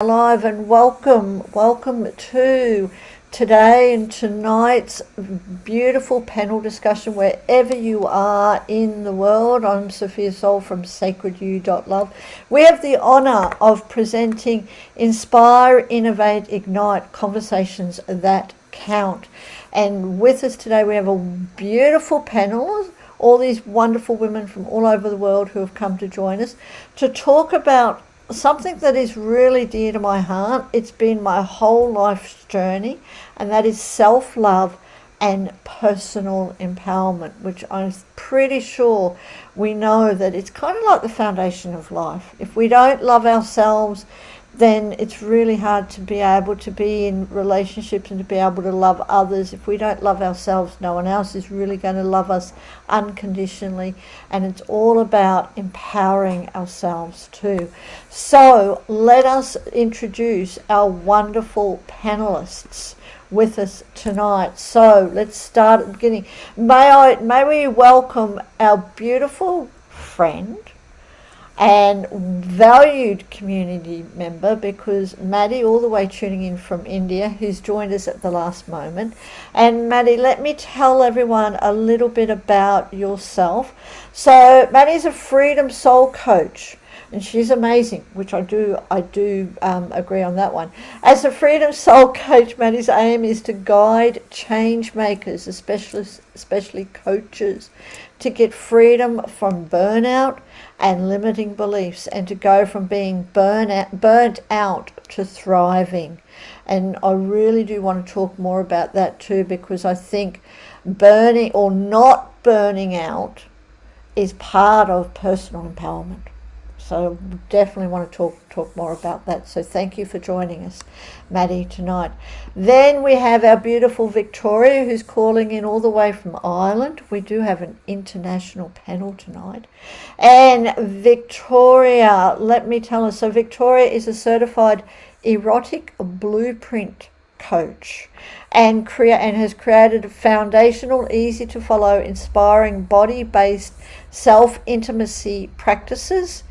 Live and welcome to today and tonight's beautiful panel discussion wherever you are in the world. I'm Sophia Soul from sacredyou.love. We have the honour of presenting Inspire, Innovate, Ignite, Conversations That Count. And with us today we have a beautiful panel, all these wonderful women from all over the world who have come to join us to talk about something that is really dear to my heart. It's been my whole life's journey, and that is self-love and personal empowerment, which I'm pretty sure we know that it's kind of like the foundation of life. If we don't love ourselves, then it's really hard to be able to be in relationships and to be able to love others. If we don't love ourselves, no one else is really going to love us unconditionally. And it's all about empowering ourselves too. So let us introduce our wonderful panelists with us tonight. So let's start at the beginning. May we welcome our beautiful friend and valued community member, because Maddie, all the way tuning in from India, who's joined us at the last moment. And Maddie, let me tell everyone a little bit about yourself. So Maddie's a freedom soul coach, and she's amazing, which I do agree on that one. As a freedom soul coach, Maddie's aim is to guide change makers, especially coaches, to get freedom from burnout and limiting beliefs, and to go from being burnt out to thriving. And I really do want to talk more about that too, because I think burning or not burning out is part of personal empowerment. So definitely want to talk more about that. So thank you for joining us, Maddie, tonight. Then we have our beautiful Victoria, who's calling in all the way from Ireland. We do have an international panel tonight. And Victoria, let me tell her, so Victoria is a certified erotic blueprint coach and has created a foundational, easy to follow, inspiring body-based self-intimacy practices,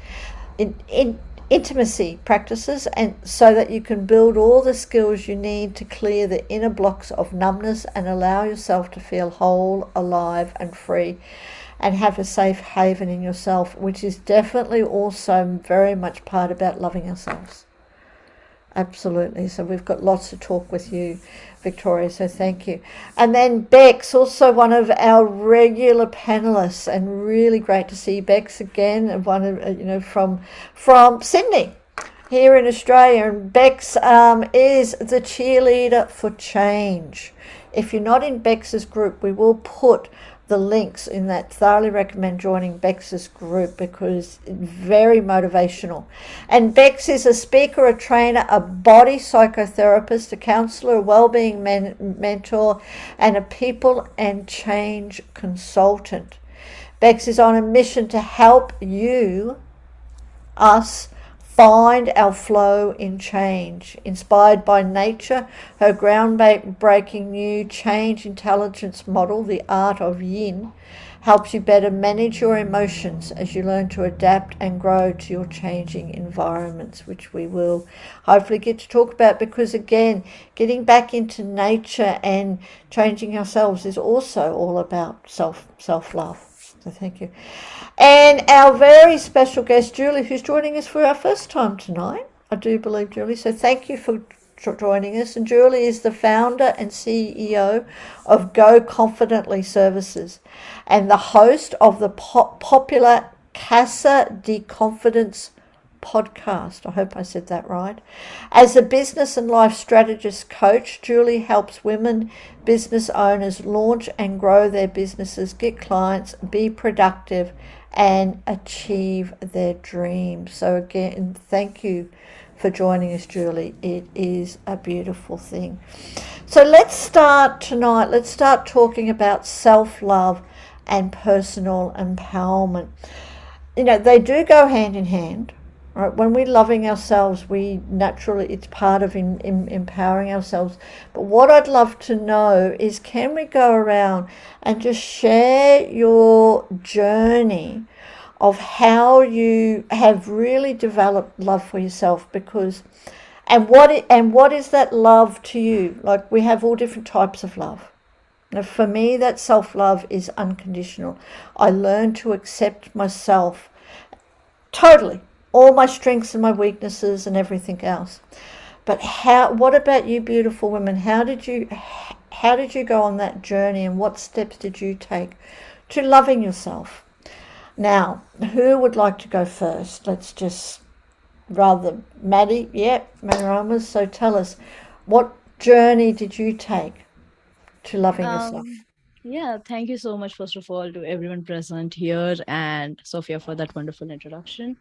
intimacy practices, and so that you can build all the skills you need to clear the inner blocks of numbness and allow yourself to feel whole, alive and free, and have a safe haven in yourself, which is definitely also very much part about loving ourselves. Absolutely. So we've got lots to talk with you, Victoria, so thank you. And then Bex, also one of our regular panelists, and really great to see Bex again, one of from Sydney here in Australia. And Bex is the cheerleader for change. If you're not in Bex's group, we will put the links in that. Thoroughly recommend joining Bex's group because it's very motivational. And Bex is a speaker, a trainer, a body psychotherapist, a counselor, a well-being mentor, and a people and change consultant. Bex is on a mission to help us find our flow in change. Inspired by nature, her groundbreaking new change intelligence model, the art of yin, helps you better manage your emotions as you learn to adapt and grow to your changing environments, which we will hopefully get to talk about, because again, getting back into nature and changing ourselves is also all about self-love. So thank you. And our very special guest, Julie, who's joining us for our first time tonight. I do believe, Julie. So thank you for joining us. And Julie is the founder and CEO of Go Confidently Services and the host of the popular Casa de Confidence podcast. I hope I said that right. As a business and life strategist coach, Julie helps women business owners launch and grow their businesses, get clients, be productive, and achieve their dreams. So again, thank you for joining us, Julie. It is a beautiful thing. So let's start tonight. Let's start talking about self-love and personal empowerment. They do go hand in hand. Right? When we're loving ourselves, we naturally, it's part of empowering ourselves. But what I'd love to know is, can we go around and just share your journey of how you have really developed love for yourself? Because And what is that love to you? Like, we have all different types of love. Now, for me, that self-love is unconditional. I learn to accept myself totally, all my strengths and my weaknesses and everything else. But what about you, beautiful women? How did you go on that journey, and what steps did you take to loving yourself? Now, who would like to go first? Let's just rather Maddie, yeah, Manoramas. So tell us, what journey did you take to loving yourself? Um, yeah, thank you so much, first of all, to everyone present here and Sophia for that wonderful introduction.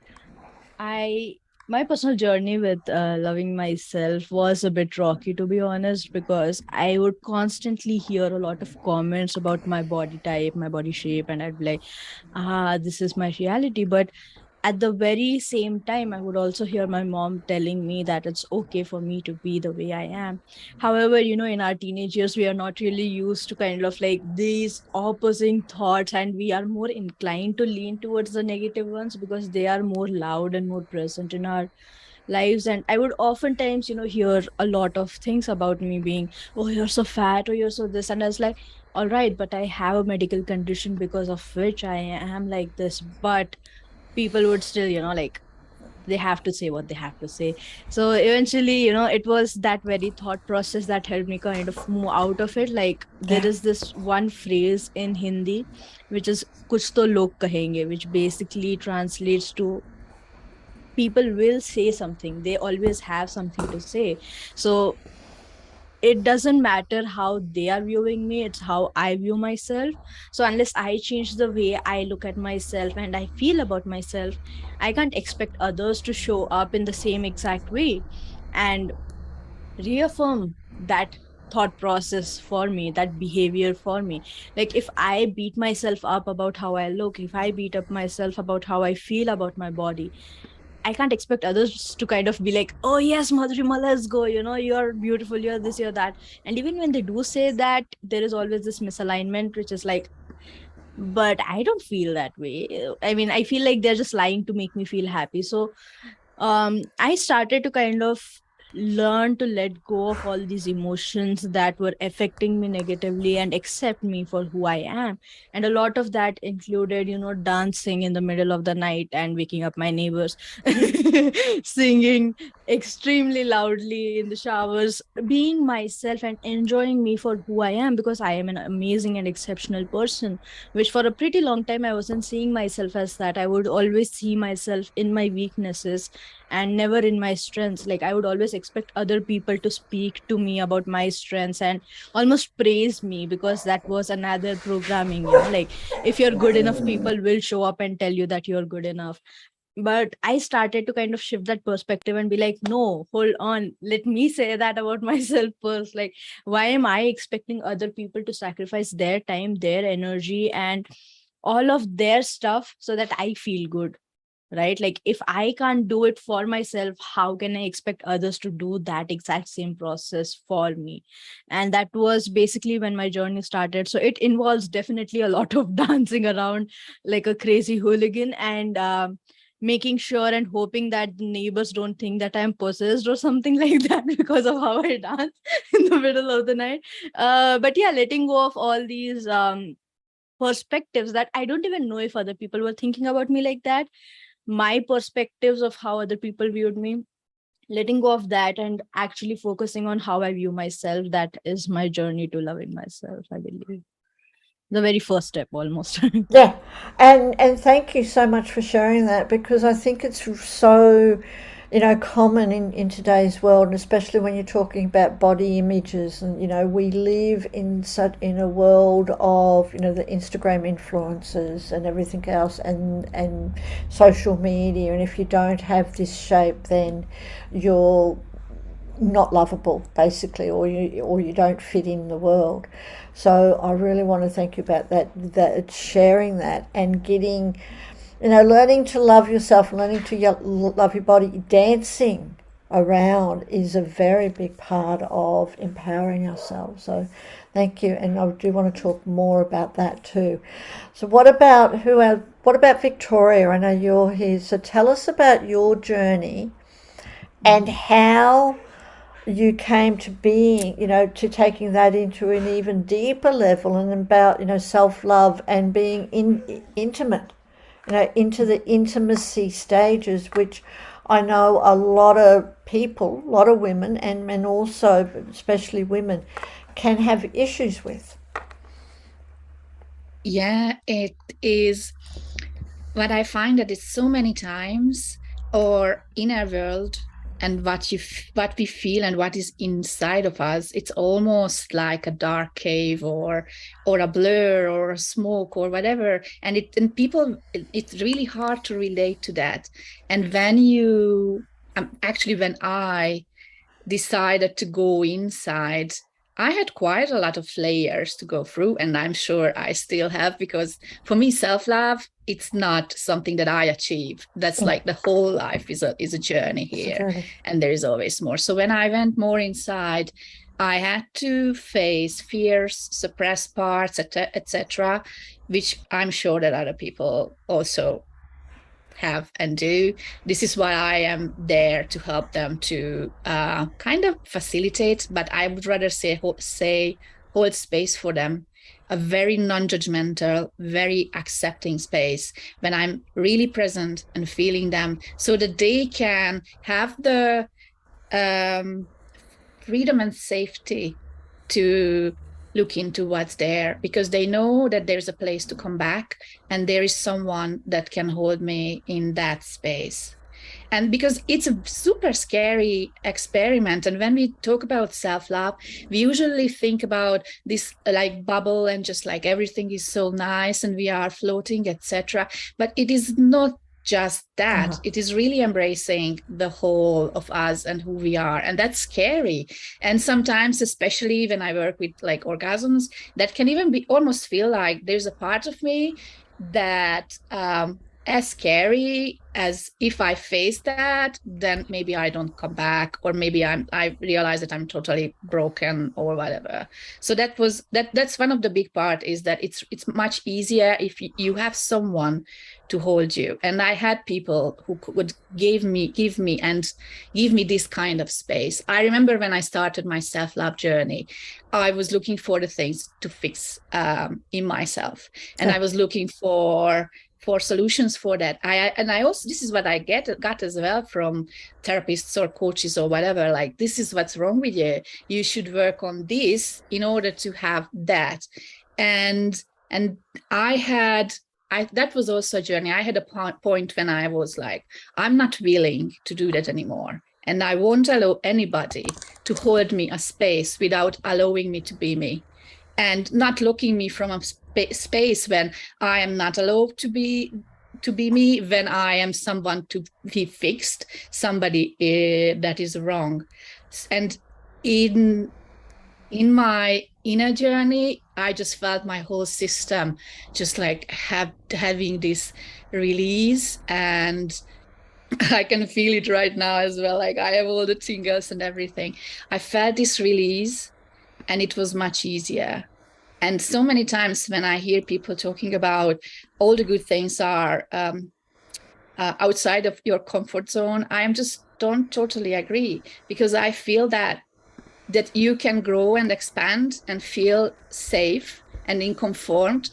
I My personal journey with loving myself was a bit rocky, to be honest, because I would constantly hear a lot of comments about my body type, my body shape, and I'd be like, this is my reality. But at the very same time, I would also hear my mom telling me that it's okay for me to be the way I am. However, in our teenage years, we are not really used to kind of like these opposing thoughts, and we are more inclined to lean towards the negative ones because they are more loud and more present in our lives. And I would oftentimes, hear a lot of things about me being, oh, you're so fat, or you're so this. And I was like, all right, but I have a medical condition because of which I am like this. But people would still, like, they have to say what they have to say. So eventually, it was that very thought process that helped me kind of move out of it. Like, there Yeah, is this one phrase in Hindi, which is kuch to log kahenge, which basically translates to people will say something. They always have something to say. So it doesn't matter how they are viewing me, it's how I view myself. So unless I change the way I look at myself and I feel about myself, I can't expect others to show up in the same exact way and reaffirm that thought process for me, that behavior for me. Like, if I beat myself up about how I look, if I beat up myself about how I feel about my body, I can't expect others to kind of be like, oh, yes, Madhurima, let's go. You're beautiful, you're this, you're that. And even when they do say that, there is always this misalignment, which is like, but I don't feel that way. I mean, I feel like they're just lying to make me feel happy. So I started to kind of learn to let go of all these emotions that were affecting me negatively and accept me for who I am. And a lot of that included, dancing in the middle of the night and waking up my neighbors, singing extremely loudly in the showers, being myself and enjoying me for who I am, because I am an amazing and exceptional person, which for a pretty long time I wasn't seeing myself as that. I would always see myself in my weaknesses and never in my strengths. Like, I would always expect other people to speak to me about my strengths and almost praise me, because that was another programming, like, if you're good enough, people will show up and tell you that you're good enough. But I started to kind of shift that perspective and be like, no, hold on, let me say that about myself first. Like, why am I expecting other people to sacrifice their time, their energy, and all of their stuff so that I feel good? Right? Like, if I can't do it for myself, how can I expect others to do that exact same process for me? And that was basically when my journey started. So it involves definitely a lot of dancing around like a crazy hooligan, and making sure and hoping that the neighbors don't think that I'm possessed or something like that because of how I dance in the middle of the night. But yeah, letting go of all these perspectives that I don't even know if other people were thinking about me like that, my perspectives of how other people viewed me, letting go of that and actually focusing on how I view myself. That is my journey to loving myself, I believe. The very first step almost. yeah, and thank you so much for sharing that, because I think it's so, common in today's world, and especially when you're talking about body images, and we live in a world of the Instagram influencers and everything else, and social media, and if you don't have this shape, then you're not lovable, basically, or you don't fit in the world. So I really want to thank you about that sharing that, and getting, learning to love yourself, learning to love your body. Dancing around is a very big part of empowering ourselves. So thank you, and I do want to talk more about that too. So what about Victoria? I know you're here, so tell us about your journey and how you came to being, to taking that into an even deeper level, and about, self-love and being intimate, into the intimacy stages, which I know a lot of people, a lot of women and men also, especially women, can have issues with. Yeah, it is. What I find that it's so many times our inner world and what we feel and what is inside of us, it's almost like a dark cave or a blur or a smoke or whatever. And people, it's really hard to relate to that. And when I decided to go inside, I had quite a lot of layers to go through, and I'm sure I still have, because for me, self-love, it's not something that I achieve. That's like the whole life is a journey here, and there is always more. So when I went more inside, I had to face fears, suppressed parts, etc., which I'm sure that other people also have and do. This is why I am there to help them to kind of facilitate, but I would rather say hold space for them, a very non-judgmental, very accepting space when I'm really present and feeling them, so that they can have the freedom and safety to look into what's there, because they know that there's a place to come back and there is someone that can hold me in that space. And because it's a super scary experiment, and when we talk about self-love, we usually think about this like bubble and just like everything is so nice and we are floating, etc. But it is not just that. It is really embracing the whole of us and who we are, and that's scary. And sometimes, especially when I work with like orgasms, that can even be almost feel like there's a part of me that as scary as if I face that, then maybe I don't come back, or maybe I realize that I'm totally broken or whatever. So that's one of the big part, is that it's much easier if you have someone to hold you. And I had people who would give me this kind of space. I remember when I started my self-love journey, I was looking for the things to fix in myself, and I was looking for solutions for that. I also, this is what I got as well from therapists or coaches or whatever, like, this is what's wrong with you. You should work on this in order to have that. And that was also a journey. I had a point when I was like, I'm not willing to do that anymore. And I won't allow anybody to hold me a space without allowing me to be me, and not looking me from a space when I am not allowed to be me, when I am someone to be fixed, somebody that is wrong. And in my inner journey, I just felt my whole system just like having this release, and I can feel it right now as well. Like, I have all the tingles and everything. I felt this release, and it was much easier. And so many times when I hear people talking about all the good things are outside of your comfort zone, I don't totally agree, because I feel that you can grow and expand and feel safe and in comfort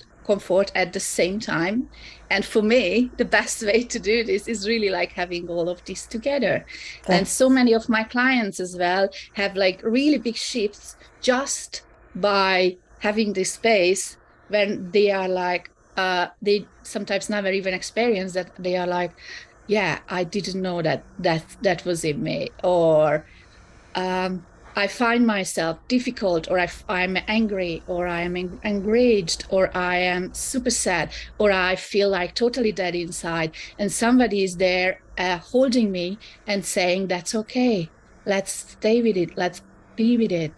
at the same time. And for me, the best way to do this is really like having all of this together. And so many of my clients as well have like really big shifts just by having this space, when they are like, they sometimes never even experience that. They are like, yeah, I didn't know that was in me, or I find myself difficult, or I'm angry, or I am enraged, or I am super sad, or I feel like totally dead inside. And somebody is there holding me and saying, that's okay. Let's stay with it. Let's be with it.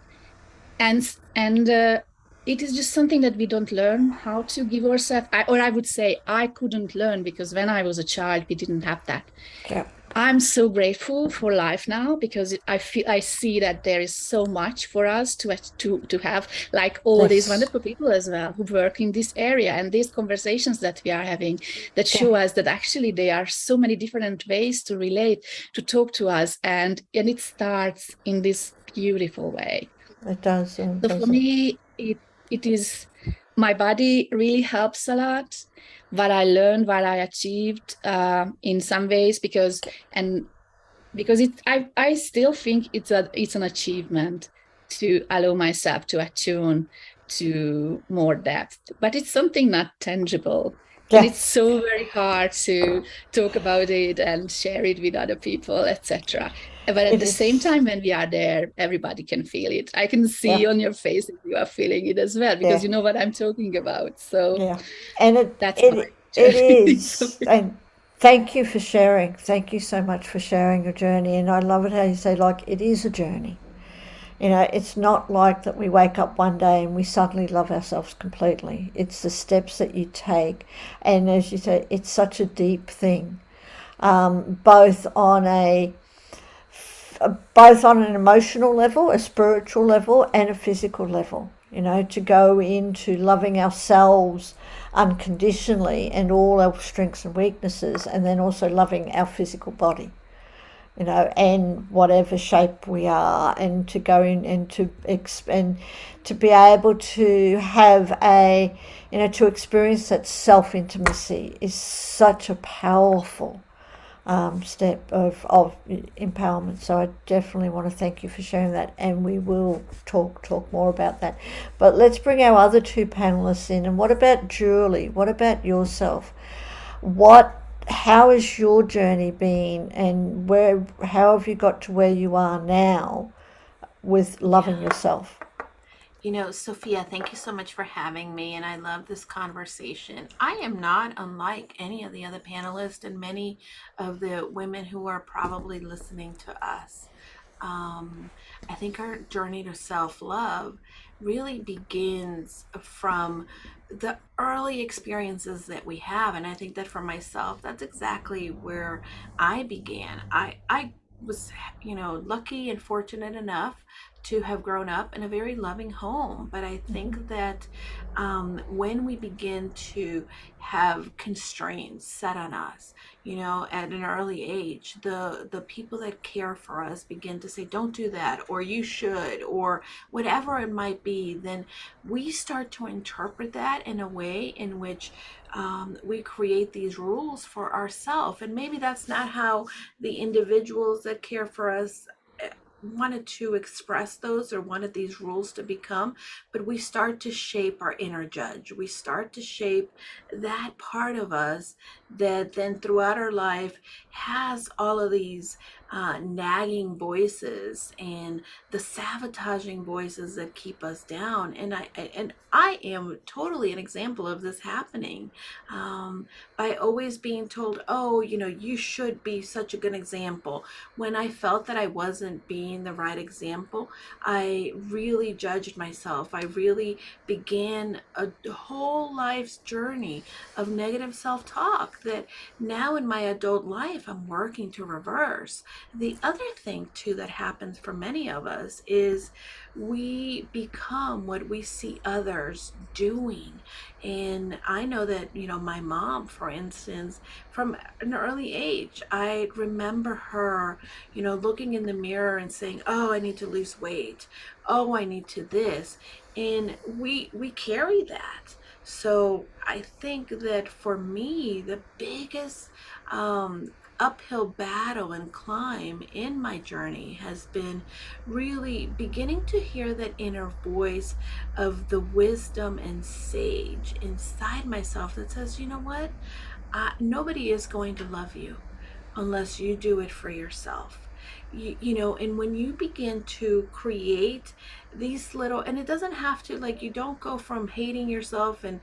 And it is just something that we don't learn how to give ourselves. I would say I couldn't learn, because when I was a child, we didn't have that. Yeah. I'm so grateful for life now because I see that there is so much for us to have, like all these Yes. wonderful people as well who work in this area, and these conversations that we are having that Yeah. show us that actually there are so many different ways to relate, to talk to us, and it starts in this beautiful way. It does. So for Does it? me, it is, my body really helps a lot. What I learned, what I achieved, in some ways, because I still think it's an achievement to allow myself to attune to more depth, but it's something not tangible. And Yeah. it's so very hard to talk about it and share it with other people, etc. But at It the same is. time, when we are there, everybody can feel it. I can see Yeah. on your face that you are feeling it as well, because Yeah. you know what I'm talking about. So Yeah. And that's my it journey. is. And thank you for sharing. Thank you so much for sharing your journey. And I love it how you say, like, it is a journey. You know, it's not like that we wake up one day and we suddenly love ourselves completely. It's the steps that you take. And as you say, it's such a deep thing, both on a both on an emotional level, a spiritual level, and a physical level. You know, to go into loving ourselves unconditionally and all our strengths and weaknesses, and then also loving our physical body, you know, and whatever shape we are, and to go in and and to be able to have a, you know, to experience that self intimacy is such a powerful step of empowerment. So I definitely want to thank you for sharing that, and we will talk more about that. But let's bring our other two panelists in. And what about Julie? What about yourself? What How has your journey been, and how have you got to where you are now with loving yourself? You know, Sophia, thank you so much for having me, and I love this conversation. I am not unlike any of the other panelists and many of the women who are probably listening to us. Um, I think our journey to self love really begins from the early experiences that we have. And I think that for myself, that's exactly where I began. I was, you know, lucky and fortunate enough to have grown up in a very loving home. But I think that when we begin to have constraints set on us, you know, at an early age, the people that care for us begin to say, don't do that, or you should, or whatever it might be, then we start to interpret that in a way in which we create these rules for ourselves. And maybe that's not how the individuals that care for us wanted to express those or wanted these rules to become, but we start to shape our inner judge. We start to shape that part of us that then throughout our life has all of these nagging voices and the sabotaging voices that keep us down. And I am totally an example of this happening, by always being told, oh, you know, you should be such a good example. When I felt that I wasn't being the right example, I really judged myself. I really began a whole life's journey of negative self-talk that now in my adult life I'm working to reverse. The other thing too that happens for many of us is we become what we see others doing. And I know that, you know, my mom, for instance, from an early age, I remember her, you know, looking in the mirror and saying, oh, I need to lose weight, oh, I need to this. And we carry that. So I think that for me, the biggest uphill battle and climb in my journey has been really beginning to hear that inner voice of the wisdom and sage inside myself that says, you know what, nobody is going to love you unless you do it for yourself. You know, and when you begin to create these little, and it doesn't have to, like, you don't go from hating yourself and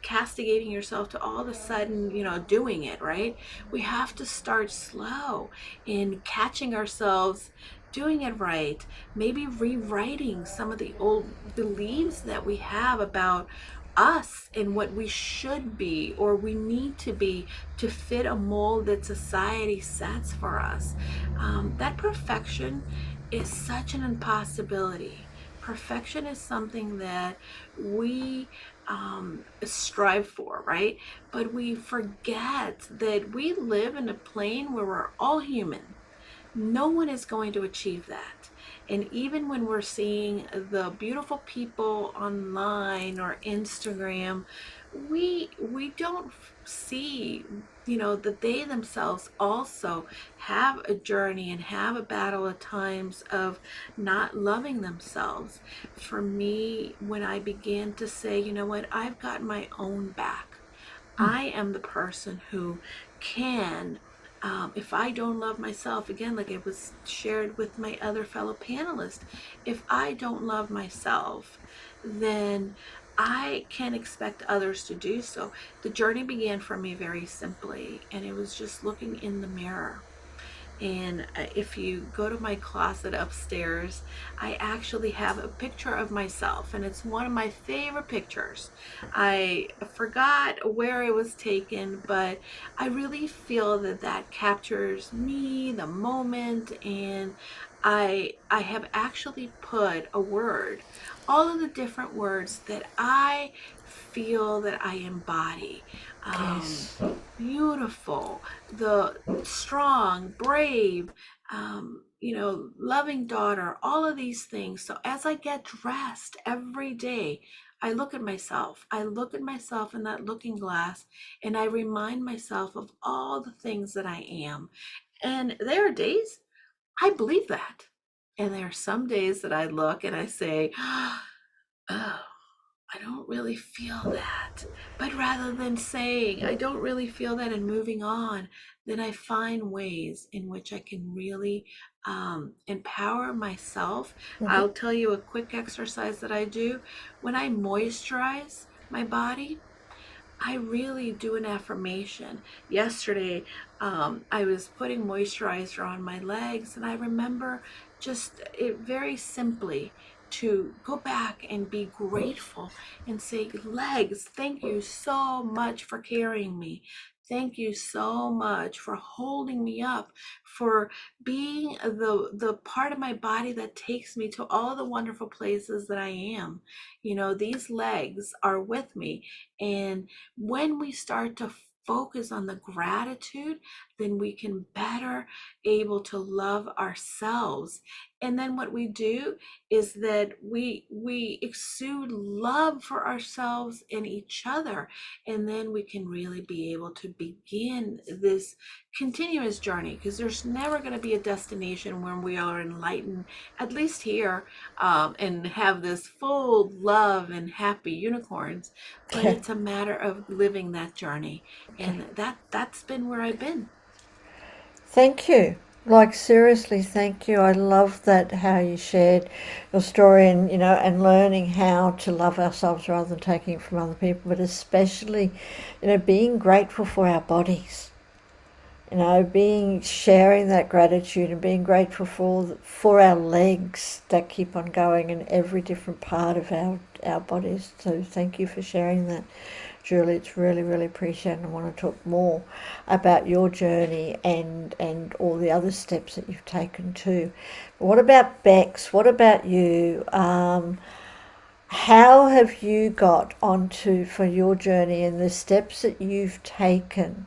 castigating yourself to all of a sudden, you know, doing it, right? We have to start slow in catching ourselves doing it right, maybe rewriting some of the old beliefs that we have about us and what we should be or we need to be to fit a mold that society sets for us. That perfection is such an impossibility. Perfection is something that we strive for, right? But we forget that we live in a plane where we're all human. No one is going to achieve that. And even when we're seeing the beautiful people online or Instagram, we don't see, that they themselves also have a journey and have a battle at times of not loving themselves. For me, when I began to say, you know what, I've got my own back. I am the person who can, if I don't love myself, again, like it was shared with my other fellow panelists, if I don't love myself, then I can't expect others to do so. The journey began for me very simply, and it was just looking in the mirror. And if you go to my closet upstairs, I actually have a picture of myself, and it's one of my favorite pictures. I forgot where it was taken, but I really feel that that captures me, the moment, and I have actually put a word, all of the different words that I feel that I embody. Yes. Beautiful, the strong, brave, loving daughter, all of these things. So as I get dressed every day, I look at myself. I look at myself in that looking glass and I remind myself of all the things that I am. And there are days I believe that. And there are some days that I look and I say, oh, I don't really feel that. But rather than saying, I don't really feel that and moving on, then I find ways in which I can really empower myself. I'll tell you a quick exercise that I do. When I moisturize my body, I really do an affirmation. Yesterday, I was putting moisturizer on my legs, and I remember just it very simply to go back and be grateful and say, legs, thank you so much for carrying me. Thank you so much for holding me up, for being the part of my body that takes me to all the wonderful places that I am. These legs are with me, and when we start to focus on the gratitude, then we can better able to love ourselves. And then what we do is that we exude love for ourselves and each other, and then we can really be able to begin this continuous journey, because there's never going to be a destination when we are enlightened, at least here, and have this full love and happy unicorns. But it's a matter of living that journey, and that's been where I've been. Thank you. Like, seriously, thank you. I love that how you shared your story, and and learning how to love ourselves rather than taking it from other people, but especially being grateful for our bodies. Being sharing that gratitude and being grateful for our legs that keep on going in every different part of our bodies. So thank you for sharing that, Julie. It's really, really appreciated. I want to talk more about your journey and all the other steps that you've taken too. But what about Bex? What about you? How have you got onto for your journey and the steps that you've taken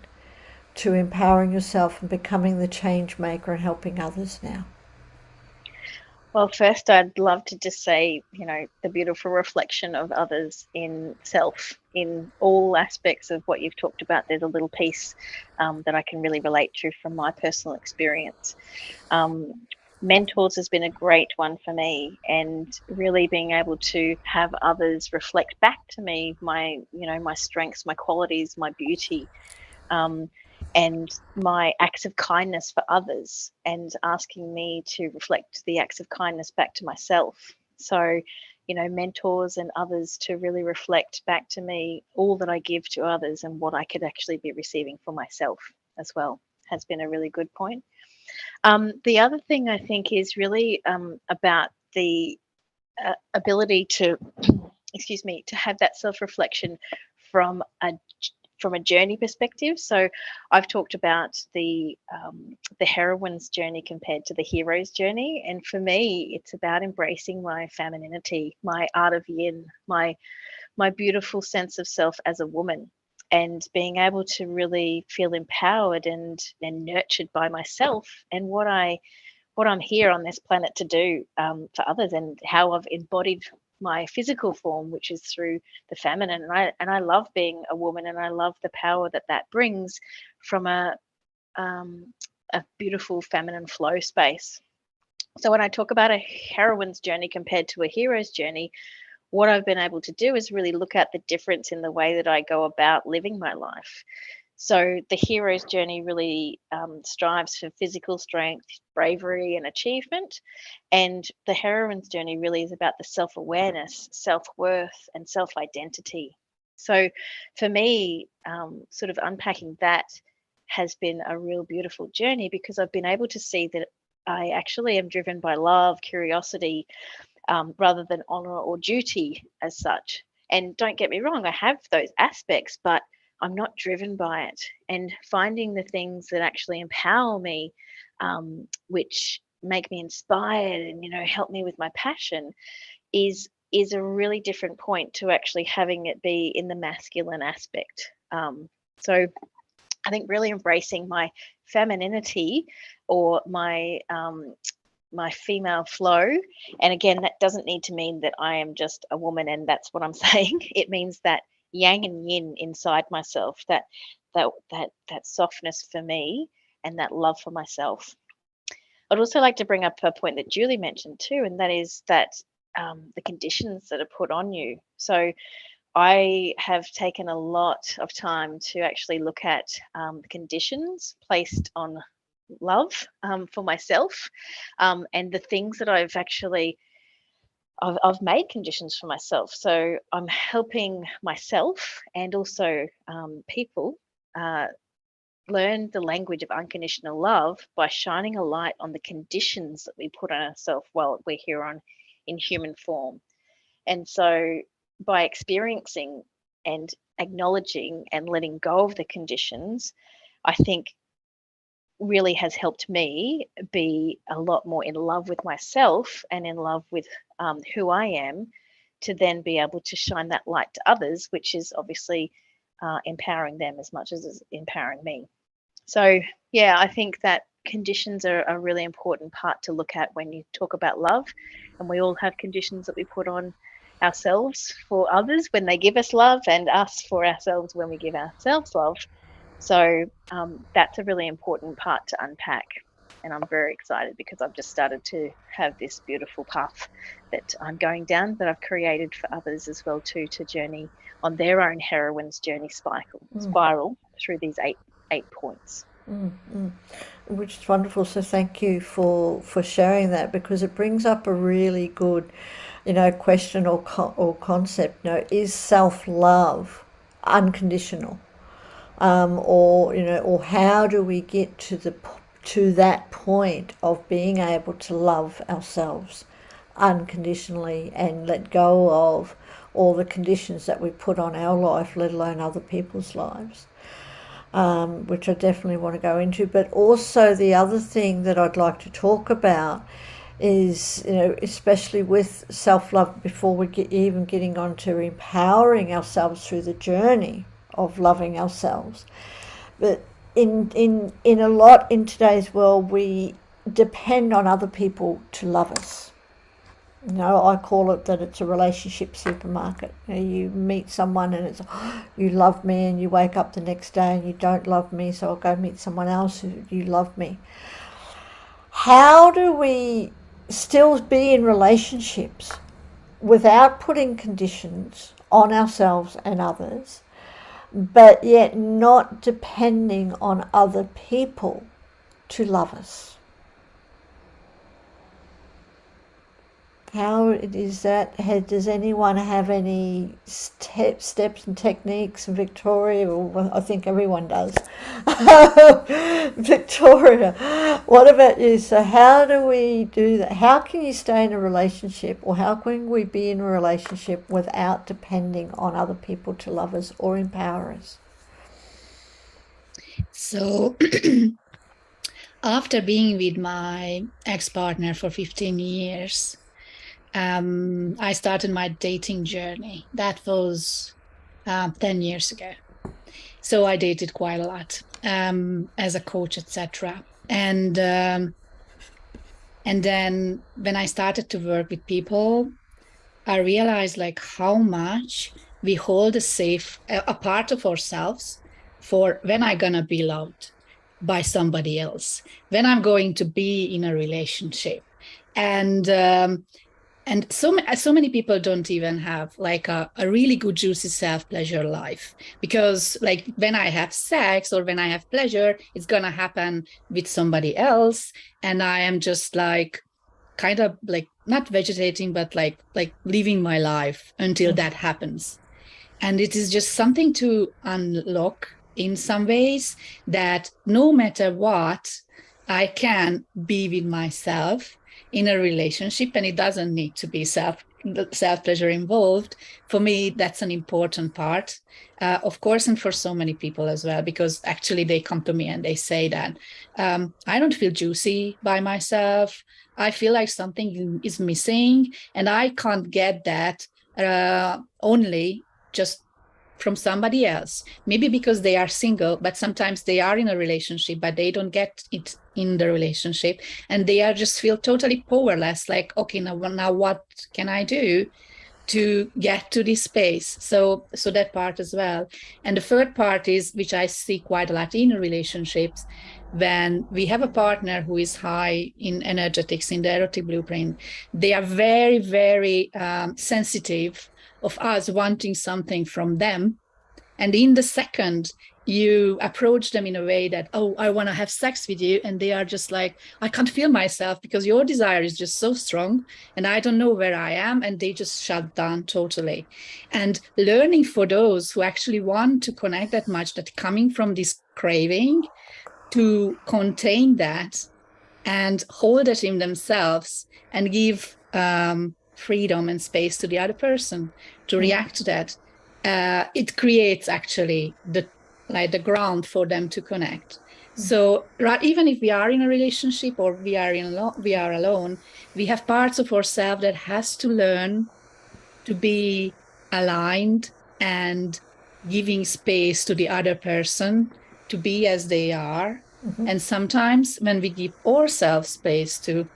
to empowering yourself and becoming the change maker and helping others now? Well, first, I'd love to just say, the beautiful reflection of others in self, in all aspects of what you've talked about. There's a little piece that I can really relate to from my personal experience. Mentors has been a great one for me, and really being able to have others reflect back to me my strengths, my qualities, my beauty, and my acts of kindness for others, and asking me to reflect the acts of kindness back to myself. So, mentors and others to really reflect back to me all that I give to others and what I could actually be receiving for myself as well has been a really good point. The other thing I think is really about the ability to to have that self-reflection from a journey perspective. So I've talked about the heroine's journey compared to the hero's journey, and for me it's about embracing my femininity, my art of yin, my beautiful sense of self as a woman, and being able to really feel empowered and nurtured by myself and what I'm here on this planet to do for others, and how I've embodied my physical form, which is through the feminine. And I love being a woman, and I love the power that brings from a beautiful feminine flow space. So when I talk about a heroine's journey compared to a hero's journey, what I've been able to do is really look at the difference in the way that I go about living my life. So the hero's journey really strives for physical strength, bravery, and achievement. And the heroine's journey really is about the self-awareness, self-worth, and self-identity. So for me, sort of unpacking that has been a real beautiful journey, because I've been able to see that I actually am driven by love, curiosity, rather than honor or duty as such. And don't get me wrong, I have those aspects, but I'm not driven by it. And finding the things that actually empower me, which make me inspired and, help me with my passion, is a really different point to actually having it be in the masculine aspect. So I think really embracing my femininity, or my female flow. And again, that doesn't need to mean that I am just a woman and that's what I'm saying. It means that yang and yin inside myself, that softness for me, and that love for myself. I'd also like to bring up a point that Julie mentioned too, and that is that the conditions that are put on you. So I have taken a lot of time to actually look at the conditions placed on love for myself, and the things that I've made conditions for myself. So I'm helping myself and also people learn the language of unconditional love by shining a light on the conditions that we put on ourselves while we're here in human form. And so by experiencing and acknowledging and letting go of the conditions, I think really has helped me be a lot more in love with myself and in love with who I am, to then be able to shine that light to others, which is obviously empowering them as much as it's empowering me. So yeah, I think that conditions are a really important part to look at when you talk about love, and we all have conditions that we put on ourselves for others when they give us love, and us for ourselves when we give ourselves love. So that's a really important part to unpack, and I'm very excited because I've just started to have this beautiful path that I'm going down, that I've created for others as well too, to journey on their own heroine's journey spiral through these eight points. Which is wonderful. So thank you for sharing that, because it brings up a really good, question or concept. Is self-love unconditional? Or how do we get to that point of being able to love ourselves unconditionally and let go of all the conditions that we put on our life, let alone other people's lives, which I definitely want to go into. But also the other thing that I'd like to talk about is, especially with self-love, before we even getting on to empowering ourselves through the journey of loving ourselves. But in a lot in today's world, we depend on other people to love us. I call it that it's a relationship supermarket. You meet someone and it's, you love me, and you wake up the next day and you don't love me, so I'll go meet someone else who you love me. How do we still be in relationships without putting conditions on ourselves and others, but yet not depending on other people to love us? How is that? Does anyone have any steps and techniques? Victoria, well, I think everyone does. Victoria, what about you? So how do we do that? How can you stay in a relationship, or how can we be in a relationship without depending on other people to love us or empower us? So after being with my ex-partner for 15 years, I started my dating journey. That was 10 years ago. So I dated quite a lot as a coach, etc. And then when I started to work with people, I realized like how much we hold a part of ourselves for when I'm gonna be loved by somebody else, when I'm going to be in a relationship. And so many people don't even have like a really good juicy self-pleasure life, because like when I have sex or when I have pleasure, it's gonna happen with somebody else, and I am just like kind of like not vegetating, but like living my life until that happens. And it is just something to unlock in some ways, that no matter what, I can be with myself in a relationship, and it doesn't need to be self-pleasure involved. For me, that's an important part, of course, and for so many people as well, because actually they come to me and they say that I don't feel juicy by myself. I feel like something is missing, and I can't get that only just from somebody else. Maybe because they are single, but sometimes they are in a relationship, but they don't get it in the relationship, and they are just feel totally powerless. Like, okay, now what can I do to get to this space? So that part as well. And the third part is, which I see quite a lot in relationships, when we have a partner who is high in energetics, in the erotic blueprint, they are very, very sensitive of us wanting something from them. And in the second you approach them in a way that, oh, I want to have sex with you, and they are just like, I can't feel myself because your desire is just so strong and I don't know where I am, and they just shut down totally. And learning for those who actually want to connect that much, that coming from this craving, to contain that and hold it in themselves and give freedom and space to the other person to react to that. It creates actually the ground for them to connect. So even if we are in a relationship or we are alone, we have parts of ourselves that has to learn to be aligned and giving space to the other person to be as they are. And sometimes when we give ourselves space to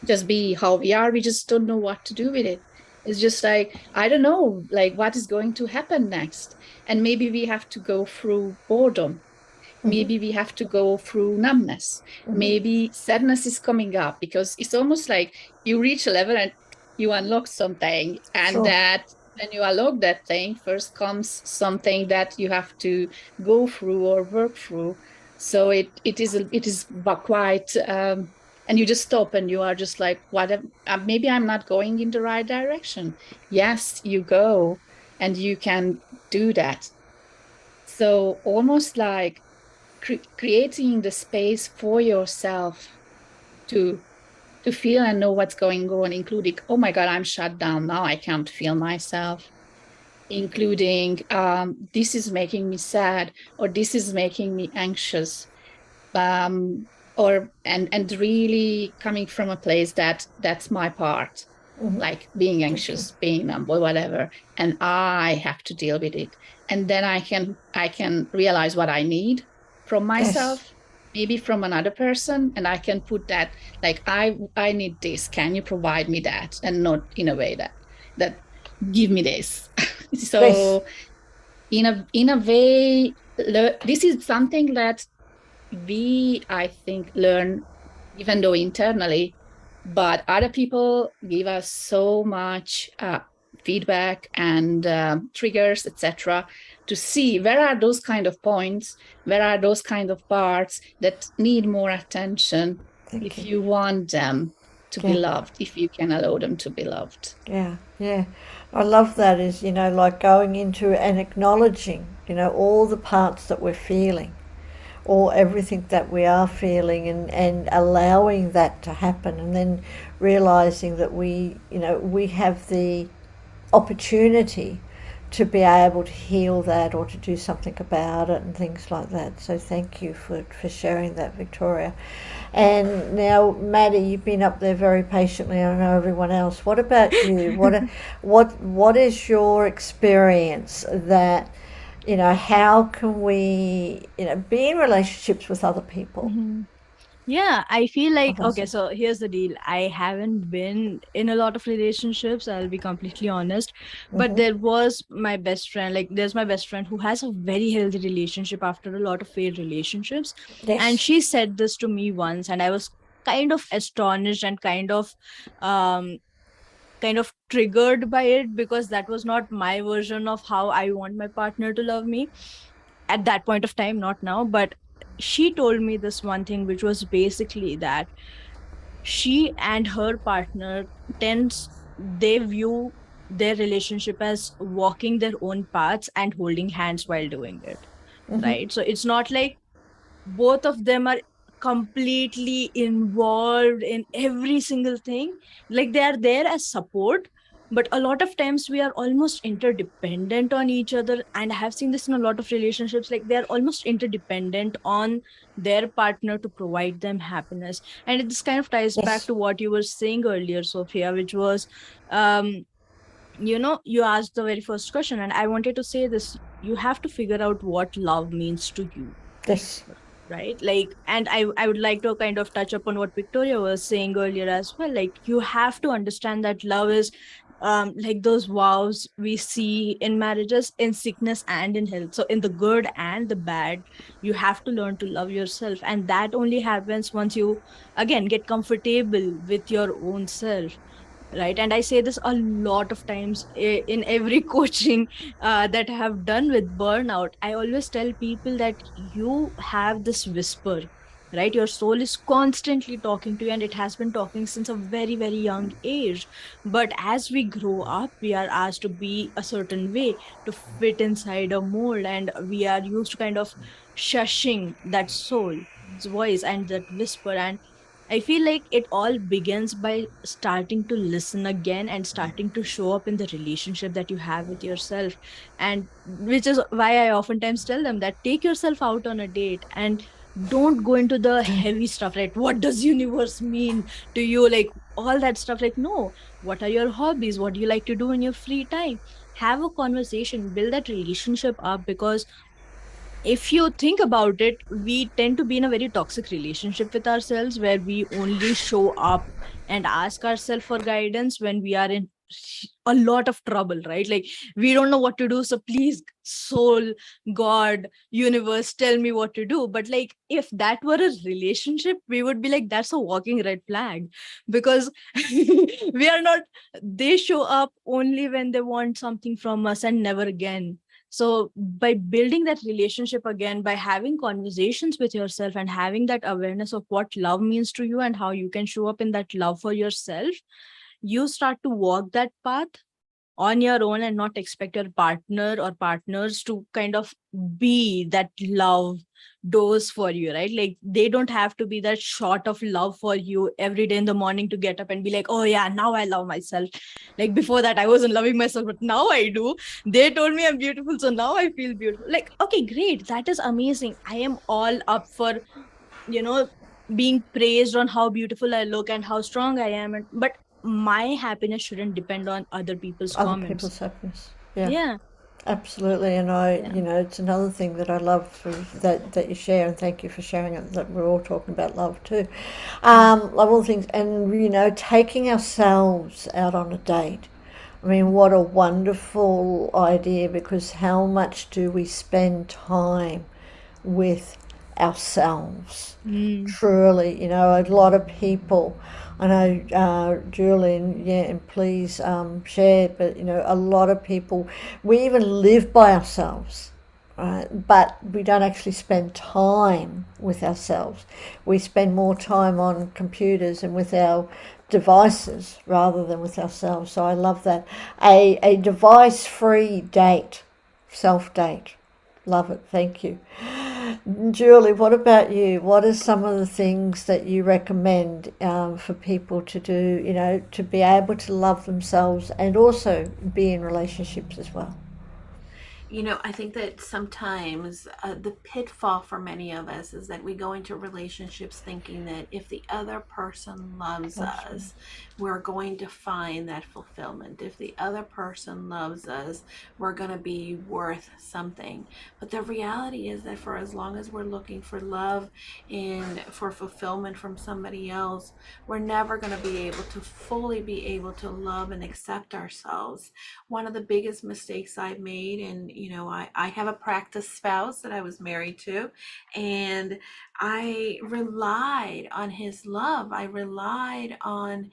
just be how we are, we just don't know what to do with it. It's just like, I don't know, like what is going to happen next. And maybe we have to go through boredom. Maybe we have to go through numbness. Maybe sadness is coming up, because it's almost like you reach a level and you unlock something. And that when you unlock that thing, first comes something that you have to go through or work through. So it is quite, and you just stop and you are just like, what? Maybe I'm not going in the right direction. Yes, you go, and you can do that. So almost like creating the space for yourself to feel and know what's going on, including, oh my God, I'm shut down now, I can't feel myself. Including, this is making me sad, or this is making me anxious. And really coming from a place that's my part, like being anxious, being numb, or whatever, and I have to deal with it. And then I can realize what I need from myself, maybe from another person, and I can put that, like, I need this, can you provide me that? And not in a way that give me this. So in a way, this is something that I think learn, even though internally, but other people give us so much feedback and triggers, etc., to see where are those kind of points, where are those kind of parts that need more attention if you want them to be loved if you can allow them to be loved. Yeah, yeah. I love that is, like going into and acknowledging, all the parts that we're feeling, or everything that we are feeling, and allowing that to happen, and then realizing that we have the opportunity to be able to heal that or to do something about it and things like that. So thank you for sharing that, Victoria. And now, Maddie, you've been up there very patiently. I know everyone else. What about you? What is your experience that, how can we, be in relationships with other people? Yeah, I feel like, okay, so here's the deal. I haven't been in a lot of relationships, I'll be completely honest. But there was my best friend, there's my best friend who has a very healthy relationship after a lot of failed relationships. Yes. And she said this to me once, and I was kind of astonished and kind of triggered by it, because that was not my version of how I want my partner to love me at that point of time, not now. But she told me this one thing, which was basically that she and her partner they view their relationship as walking their own paths and holding hands while doing it. Right? So it's not like both of them are completely involved in every single thing. Like, they are there as support, but a lot of times we are almost interdependent on each other. And I have seen this in a lot of relationships, like they are almost interdependent on their partner to provide them happiness. And this kind of ties back to what you were saying earlier, Sophia, which was you asked the very first question, and I wanted to say this: you have to figure out what love means to you. Yes. Right? And I would like to kind of touch upon what Victoria was saying earlier as well. Like, you have to understand that love is like those vows we see in marriages, in sickness and in health. So in the good and the bad, you have to learn to love yourself. And that only happens once you, again, get comfortable with your own self. Right? And I say this a lot of times in every coaching that I have done with burnout. I always tell people that you have this whisper, right? Your soul is constantly talking to you, and it has been talking since a very, very young age. But as we grow up, we are asked to be a certain way, to fit inside a mold, and we are used to kind of shushing that soul's voice and that whisper. And I feel like it all begins by starting to listen again and starting to show up in the relationship that you have with yourself. And which is why I oftentimes tell them that take yourself out on a date and don't go into the heavy stuff, right? What does universe mean to you? Like, all that stuff. Like, no, what are your hobbies? What do you like to do in your free time? Have a conversation, build that relationship up, because if you think about it, we tend to be in a very toxic relationship with ourselves, where we only show up and ask ourselves for guidance when we are in a lot of trouble, right? Like, we don't know what to do, so please, soul, God, universe, tell me what to do. But like, if that were a relationship, we would be like, that's a walking red flag, because we are not, they show up only when they want something from us and never again. So by building that relationship again, by having conversations with yourself and having that awareness of what love means to you and how you can show up in that love for yourself, you start to walk that path on your own and not expect your partner or partners to kind of be that love dose for you, right? Like, they don't have to be that shot of love for you every day in the morning to get up and be like, oh yeah, now I love myself. Like, before that I wasn't loving myself, but now I do. They told me I'm beautiful, so now I feel beautiful. Like, okay, great, that is amazing. I am all up for being praised on how beautiful I look and how strong I am, but my happiness shouldn't depend on other people's comments. People's happiness. Yeah. Absolutely. And it's another thing that I love that you share, and thank you for sharing it, that we're all talking about love too. Love all things, and taking ourselves out on a date. I mean, what a wonderful idea, because how much do we spend time with ourselves? Truly, a lot of people, I know, Julian, and please share, but a lot of people, we even live by ourselves, right? But we don't actually spend time with ourselves. We spend more time on computers and with our devices rather than with ourselves. So I love that. A device-free date, self-date. Love it. Thank you. Julie, what about you? What are some of the things that you recommend for people to do, to be able to love themselves and also be in relationships as well? I think that sometimes the pitfall for many of us is that we go into relationships thinking that if the other person loves us, we're going to find that fulfillment. If the other person loves us, we're going to be worth something. But the reality is that for as long as we're looking for love and for fulfillment from somebody else, we're never going to be able to fully be able to love and accept ourselves. One of the biggest mistakes I've made, and I have a practice spouse that I was married to, and I relied on his love. I relied on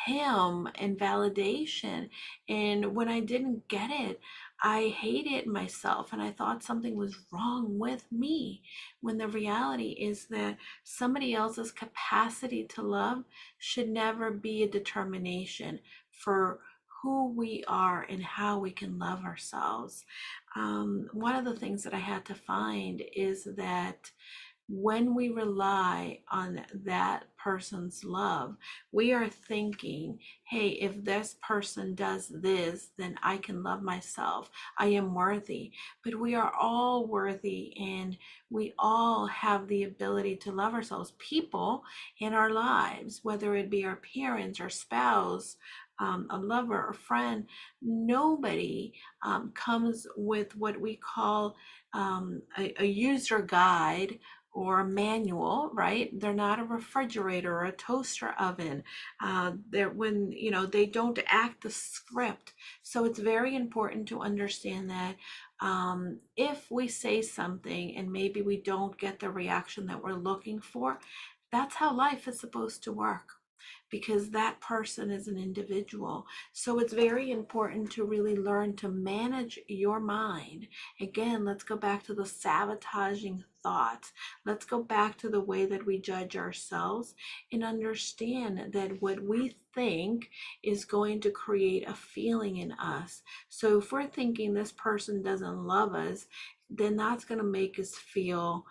him and validation. And when I didn't get it, I hated myself and I thought something was wrong with me. When the reality is that somebody else's capacity to love should never be a determination for who we are and how we can love ourselves. One of the things that I had to find is that when we rely on that person's love, we are thinking, hey, if this person does this, then I can love myself. I am worthy. But we are all worthy and we all have the ability to love ourselves. People in our lives, whether it be our parents, our spouse, a lover, a friend, nobody comes with what we call a user guide or a manual, right? They're not a refrigerator or a toaster oven. They don't act the script. So it's very important to understand that if we say something and maybe we don't get the reaction that we're looking for, that's how life is supposed to work, because that person is an individual. So it's very important to really learn to manage your mind. Again, let's go back to the sabotaging thoughts. Let's go back to the way that we judge ourselves and understand that what we think is going to create a feeling in us. So if we're thinking this person doesn't love us, then that's going to make us feel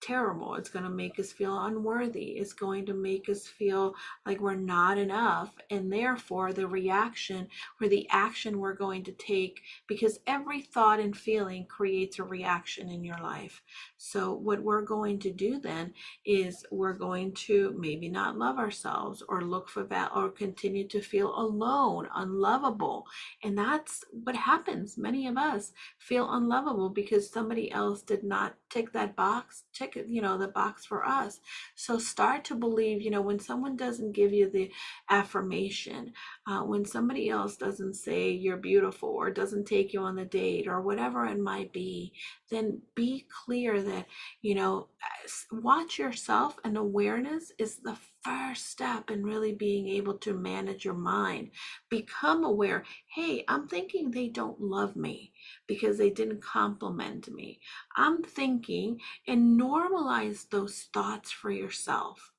terrible. It's going to make us feel unworthy. It's going to make us feel like we're not enough. And therefore, the reaction or the action we're going to take, because every thought and feeling creates a reaction in your life. So, what we're going to do then is we're going to maybe not love ourselves or look for that or continue to feel alone, unlovable. And that's what happens. Many of us feel unlovable because somebody else did not tick that box, the box for us. So start to believe, when someone doesn't give you the affirmation, when somebody else doesn't say you're beautiful or doesn't take you on the date or whatever it might be, then be clear that, watch yourself, and awareness is the first step in really being able to manage your mind. Become aware, hey, I'm thinking they don't love me because they didn't compliment me. I'm thinking, and normalize those thoughts for yourself.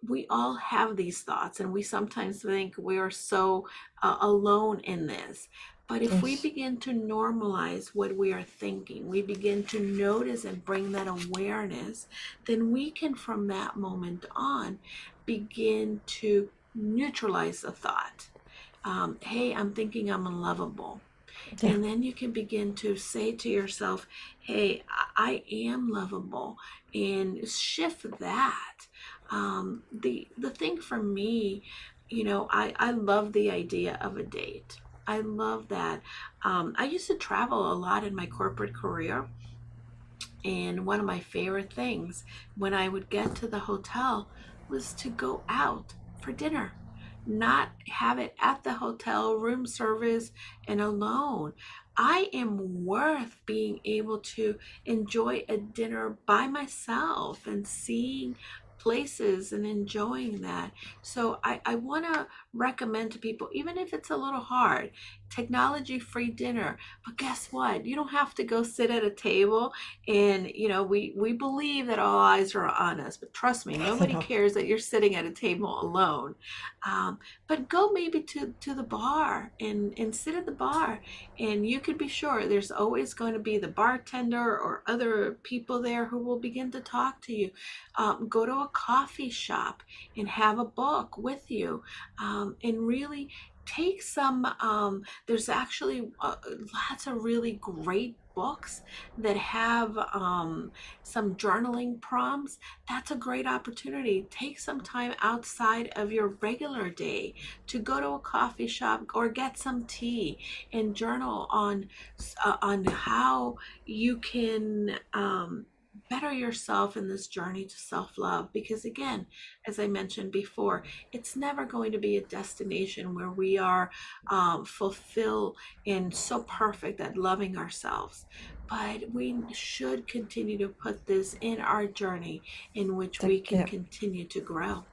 We all have these thoughts, and we sometimes think we are so alone in this. But if we Yes. begin to normalize what we are thinking, we begin to notice and bring that awareness, then we can, from that moment on, begin to neutralize the thought. Hey, I'm thinking I'm unlovable. Yeah. And then you can begin to say to yourself, hey, I am lovable, and shift that. The thing for me, I love the idea of a date. I love that. I used to travel a lot in my corporate career. And one of my favorite things when I would get to the hotel was to go out for dinner, not have it at the hotel, room service, and alone. I am worth being able to enjoy a dinner by myself and seeing places and enjoying that. So I want to recommend to people, even if it's a little hard, technology-free dinner. But guess what? You don't have to go sit at a table and, we believe that all eyes are on us, but trust me, nobody cares that you're sitting at a table alone. But go maybe to the bar and sit at the bar, and you could be sure there's always going to be the bartender or other people there who will begin to talk to you. Go to a coffee shop and have a book with you, and really take some. There's actually lots of really great books that have some journaling prompts. That's a great opportunity. Take some time outside of your regular day to go to a coffee shop or get some tea and journal on how you can better yourself in this journey to self-love. Because again, as I mentioned before, it's never going to be a destination where we are fulfilled and so perfect at loving ourselves. But we should continue to put this in our journey in which we can continue to grow.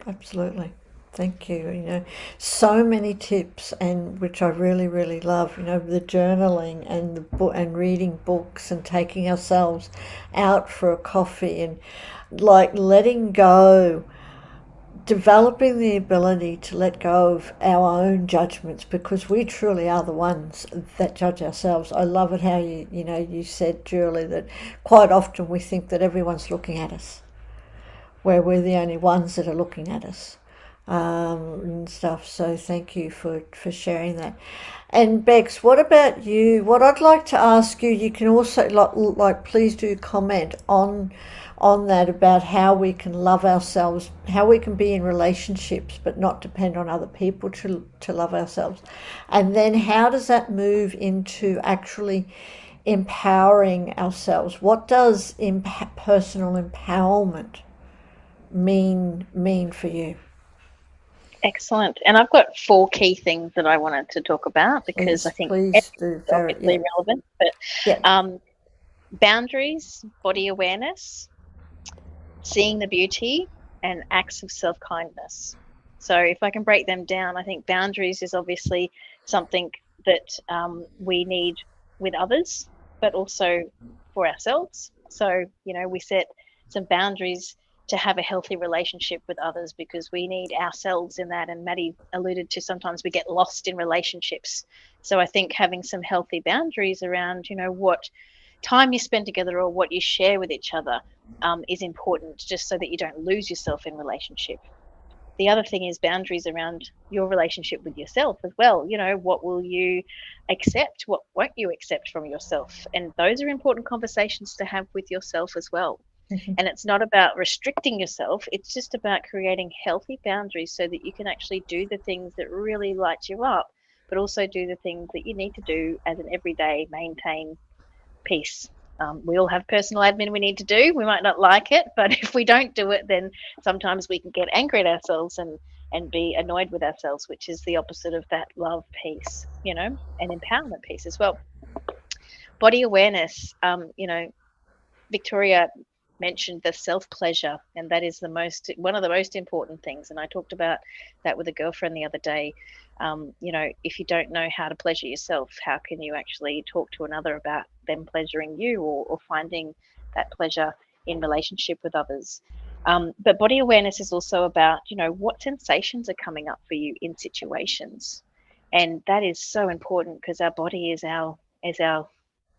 Absolutely. Thank you. So many tips, and which I really, really love. The journaling and the book and reading books and taking ourselves out for a coffee and like letting go, developing the ability to let go of our own judgments, because we truly are the ones that judge ourselves. I love it how you said, Julie, that quite often we think that everyone's looking at us, where we're the only ones that are looking at us. And stuff. So thank you for sharing that. And Bex, what about you? What I'd like to ask you, you can also like please do comment on that, about how we can love ourselves, how we can be in relationships but not depend on other people to love ourselves. And then how does that move into actually empowering ourselves? What does personal empowerment mean for you? Excellent. And I've got 4 key things that I wanted to talk about, because I think it's obviously relevant. But boundaries, body awareness, seeing the beauty, and acts of self-kindness. So if I can break them down, I think boundaries is obviously something that we need with others, but also for ourselves. So, we set some boundaries to have a healthy relationship with others, because we need ourselves in that. And Maddie alluded to, sometimes we get lost in relationships. So I think having some healthy boundaries around, what time you spend together or what you share with each other is important, just so that you don't lose yourself in relationship. The other thing is boundaries around your relationship with yourself as well. What will you accept? What won't you accept from yourself? And those are important conversations to have with yourself as well. And it's not about restricting yourself. It's just about creating healthy boundaries so that you can actually do the things that really light you up, but also do the things that you need to do as an everyday maintain peace. We all have personal admin we need to do. We might not like it, but if we don't do it, then sometimes we can get angry at ourselves and be annoyed with ourselves, which is the opposite of that love piece, and empowerment piece as well. Body awareness, Victoria mentioned the self-pleasure, and that is one of the most important things. And I talked about that with a girlfriend the other day. If you don't know how to pleasure yourself, how can you actually talk to another about them pleasuring you, or finding that pleasure in relationship with others? But body awareness is also about, what sensations are coming up for you in situations. And that is so important, because our body is our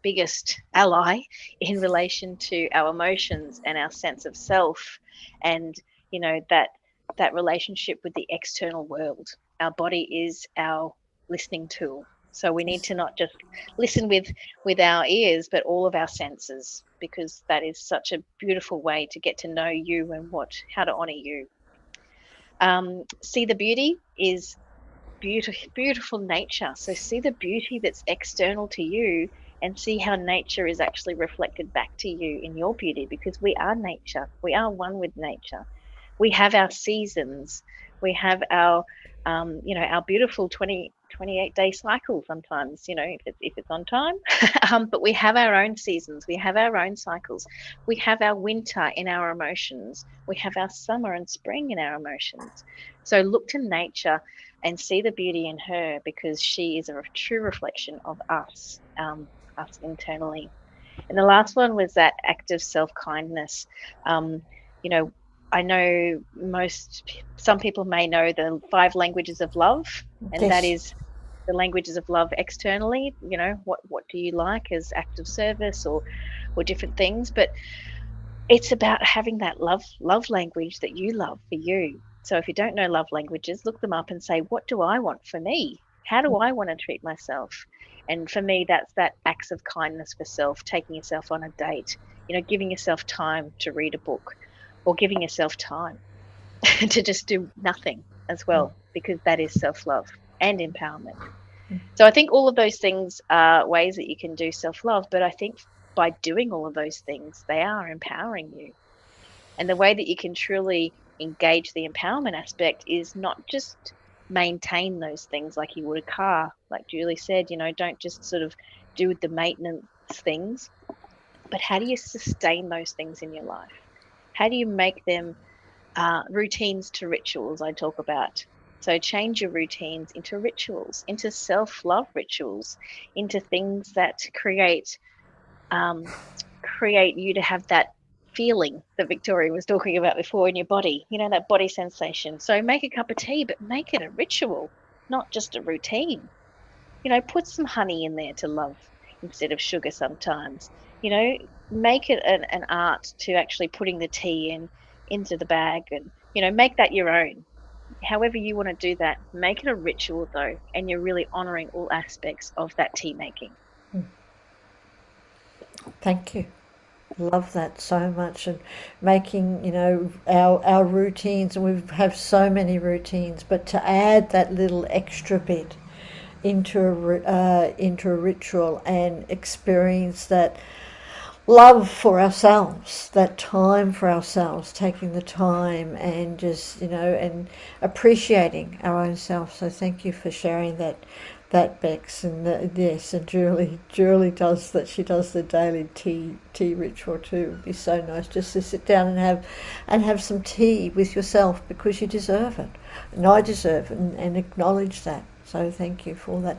biggest ally in relation to our emotions and our sense of self, and that relationship with the external world. Our body is our listening tool, so we need to not just listen with our ears, but all of our senses, because that is such a beautiful way to get to know you and how to honor you. See the beauty is beautiful nature. So see the beauty that's external to you, and see how nature is actually reflected back to you in your beauty, because we are nature. We are one with nature. We have our seasons. We have our, our beautiful 24 28-day cycle sometimes, if it's on time. But we have our own seasons, we have our own cycles, we have our winter in our emotions, we have our summer and spring in our emotions. So look to nature and see the beauty in her, because she is a true reflection of us, us internally. And the last one was that act of self-kindness. I know some people may know the 5 languages of love, and Yes. that is the languages of love externally. What do you like as act of service or different things, but it's about having that love language that you love for you. So if you don't know love languages, look them up and say, what do I want for me? How do I want to treat myself? And for me, that's that acts of kindness for self, taking yourself on a date, giving yourself time to read a book, or giving yourself time to just do nothing as well, because that is self-love and empowerment. So I think all of those things are ways that you can do self-love, but I think by doing all of those things, they are empowering you. And the way that you can truly engage the empowerment aspect is not just maintain those things like you would a car. Like Julie said, don't just sort of do the maintenance things, but how do you sustain those things in your life? How do you make them routines to rituals? I talk about. So change your routines into rituals, into self-love rituals, into things that create you to have that feeling that Victoria was talking about before in your body, that body sensation. So make a cup of tea, but make it a ritual, not just a routine. Put some honey in there to love instead of sugar sometimes. Make it an art to actually putting the tea into the bag, and, make that your own. However you want to do that, make it a ritual though, and you're really honoring all aspects of that tea making. Thank you. Love that so much. And making, our routines, and we have so many routines, but to add that little extra bit into a ritual and experience that love for ourselves, that time for ourselves, taking the time and just, and appreciating our own self. So thank you for sharing that, Bex. And yes, and Julie does that. She does the daily tea ritual too. It'd be so nice just to sit down and have some tea with yourself, because you deserve it, and I deserve it, and acknowledge that. So thank you for that.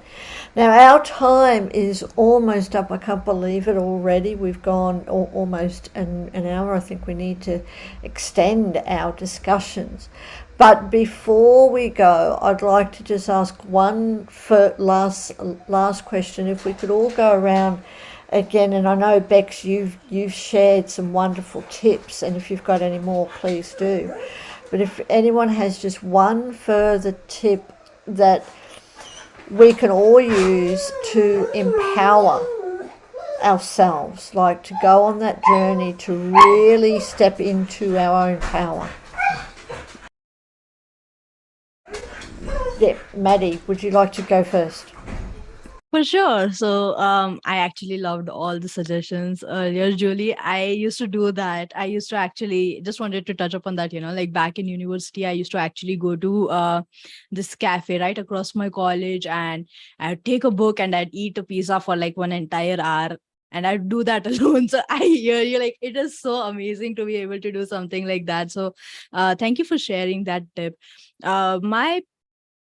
Now our time is almost up. I can't believe it already. We've gone almost an hour. I think we need to extend our discussions. But before we go, I'd like to just ask one last question. If we could all go around again, and I know, Bex, you've shared some wonderful tips, and if you've got any more, please do. But if anyone has just one further tip that we can all use to empower ourselves, like to go on that journey to really step into our own power. Yeah, Maddie, would you like to go first? For sure. So I actually loved all the suggestions earlier, Julie. I used to do that. I used to actually just wanted to touch upon that, like back in university, I used to actually go to this cafe right across my college, and I'd take a book and I'd eat a pizza for like one entire hour. And I'd do that alone. So I hear you, like, it is so amazing to be able to do something like that. So thank you for sharing that tip. My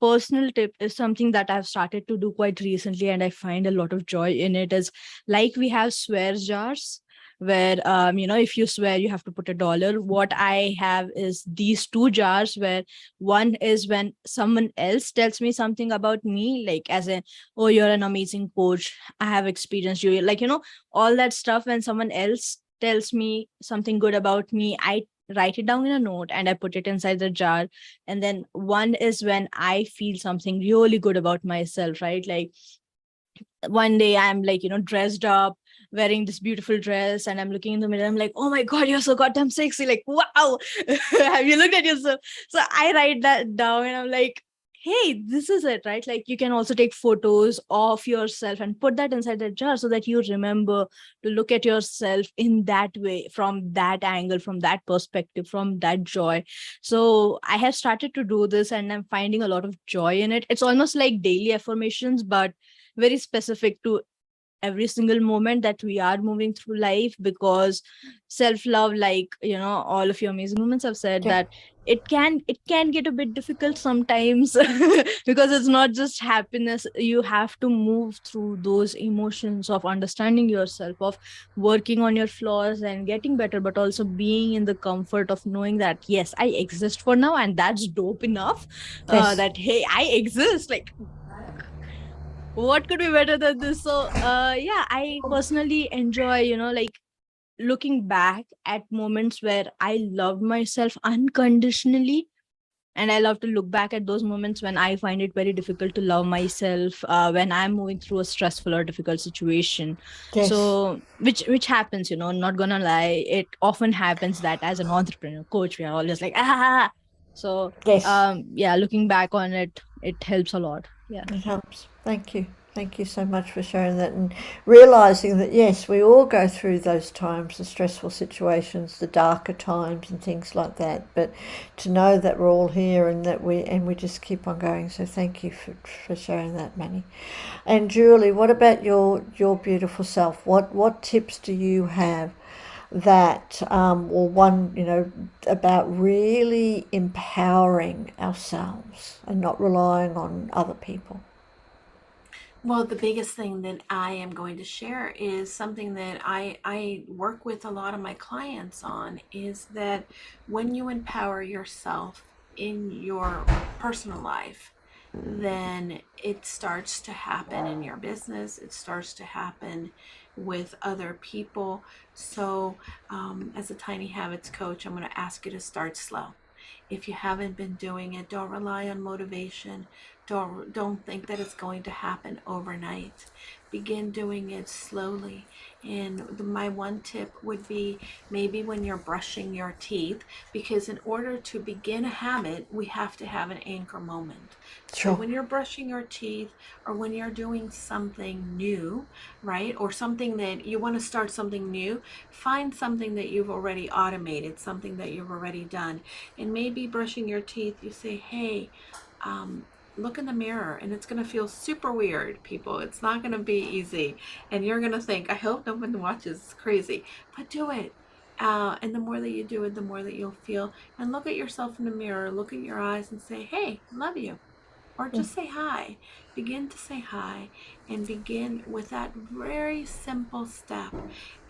personal tip is something that I've started to do quite recently, and I find a lot of joy in it. Is like, we have swear jars where if you swear, you have to put $1. What I have is these 2 jars, where one is when someone else tells me something about me, like as in, oh, you're an amazing coach, I have experienced you, like, all that stuff. When someone else tells me something good about me, I write it down in a note and I put it inside the jar. And then one is when I feel something really good about myself, right? Like, one day I'm like, dressed up, wearing this beautiful dress, and I'm looking in the mirror, I'm like, oh my God, you're so goddamn sexy. Like, wow. Have you looked at yourself? So I write that down, and I'm like, hey, this is it, right? Like you can also take photos of yourself and put that inside the jar so that you remember to look at yourself in that way, from that angle, from that perspective, from that joy. So I have started to do this and I'm finding a lot of joy in it. It's almost like daily affirmations, but very specific to every single moment that we are moving through life, because self-love, like all of your amazing moments have said, Yeah. that it can get a bit difficult sometimes because it's not just happiness. You have to move through those emotions of understanding yourself, of working on your flaws and getting better, but also being in the comfort of knowing that yes, I exist for now, and that's dope enough. Yes. That hey, I exist, like what could be better than this? So yeah, I personally enjoy like looking back at moments where I loved myself unconditionally, and I love to look back at those moments when I find it very difficult to love myself, when I'm moving through a stressful or difficult situation. Yes. So which happens, not gonna lie, it often happens that as an entrepreneur coach, we are always like so Yes. yeah, looking back on it, it helps a lot. Yeah. It helps. Thank you. Thank you so much for sharing that and realizing that, yes, we all go through those times, the stressful situations, the darker times and things like that. But to know that we're all here and that we just keep on going. So thank you for sharing that, Manny. And Julie, what about your beautiful self? What tips do you have that, or one, about really empowering ourselves and not relying on other people? Well, the biggest thing that I am going to share is something that I work with a lot of my clients on, is that when you empower yourself in your personal life, then it starts to happen in your business. It starts to happen with other people. So, as a Tiny Habits coach, I'm going to ask you to start slow. If you haven't been doing it, don't rely on motivation. Don't think that it's going to happen overnight. Begin doing it slowly. And my one tip would be maybe when you're brushing your teeth, because in order to begin a habit, we have to have an anchor moment. So Sure. when you're brushing your teeth, or when you're doing something new, right? Or something that you want to start something new, find something that you've already automated, something that you've already done. And maybe brushing your teeth, you say, hey, look in the mirror, and it's going to feel super weird, people. It's not going to be easy. And you're going to think, I hope no one watches, it's crazy. But do it. And the more that you do it, the more that you'll feel. And look at yourself in the mirror, look at your eyes and say, hey, love you. Or just say hi. Begin to say hi, and begin with that very simple step.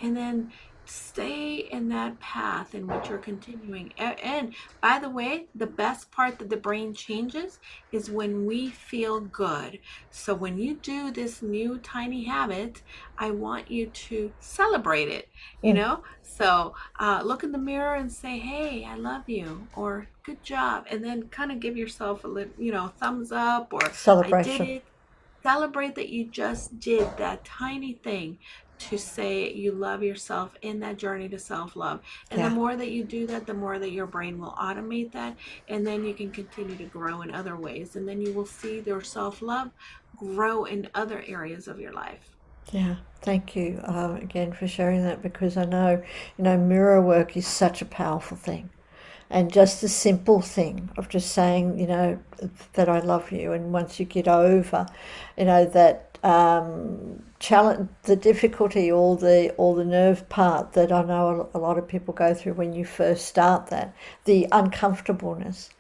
And then stay in that path in which you're continuing. And by the way, the best part that the brain changes is when we feel good. So when you do this new tiny habit, I want you to celebrate it, So look in the mirror and say, hey, I love you, or good job. And then kind of give yourself a little, thumbs up, or I did Celebration. it. Celebrate that you just did that tiny thing to say you love yourself in that journey to self-love. And Yeah. the more that you do that, the more that your brain will automate that. And then you can continue to grow in other ways. And then you will see your self-love grow in other areas of your life. Yeah, thank you again for sharing that, because I know, mirror work is such a powerful thing. And just the simple thing of just saying, that I love you. And once you get over, that challenge, the difficulty, all the nerve part that I know a lot of people go through when you first start that, the uncomfortableness.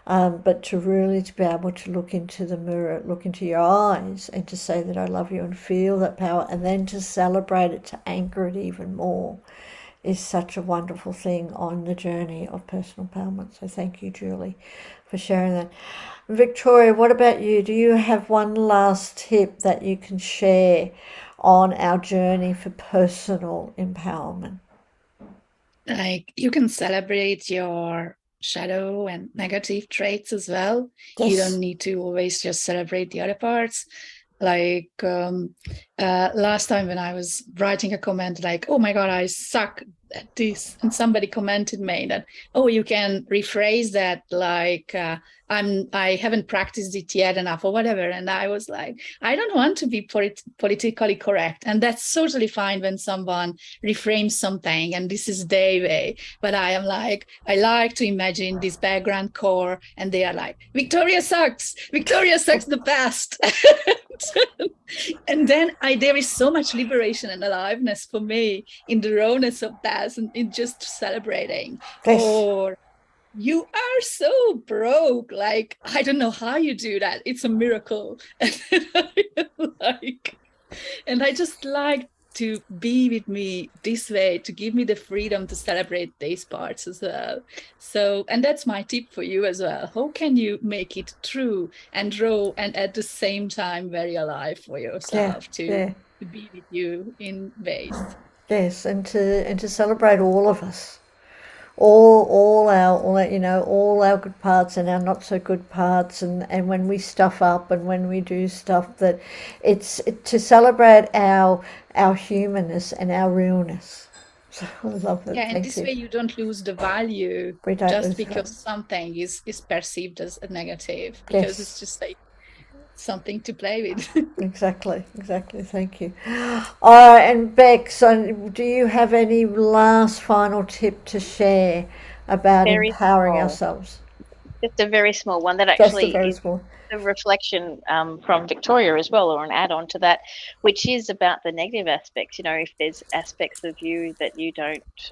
But to be able to look into the mirror, look into your eyes, and to say that I love you and feel that power, and then to celebrate it, to anchor it even more, is such a wonderful thing on the journey of personal empowerment. So thank you, Julie, for sharing that. Victoria, what about you? Do you have one last tip that you can share on our journey for personal empowerment? Like, you can celebrate your shadow and negative traits as well. Yes. You don't need to always just celebrate the other parts. like last time when I was writing a comment like, oh my God, I suck at this, and somebody commented me that, oh, you can rephrase that like I haven't practiced it yet enough or whatever. And I was like, I don't want to be politically correct, and that's totally fine when someone reframes something and this is their way. But I am like, I like to imagine this background core, and they are like, Victoria sucks the best. And then there is so much liberation and aliveness for me in the rawness of that, and in just celebrating. Yes. Or you are so broke, like I don't know how you do that, it's a miracle. And I just like to be with me this way, to give me the freedom to celebrate these parts as well. So, and that's my tip for you as well. How can you make it true and raw and at the same time very alive for yourself to be with you in ways? Yes, and to celebrate all of us, all our you know, all our good parts and our not so good parts, and when we stuff up and when we do stuff, that it's to celebrate our humanness and our realness. So I love that. Yeah, and this way you don't lose the value just because something is perceived as a negative, because it's just like something to play with. Exactly. Thank you. And Beck, so do you have any last final tip to share about empowering ourselves? Just a very small one that actually is a reflection from Victoria as well, or an add-on to that, which is about the negative aspects. You know, if there's aspects of you that you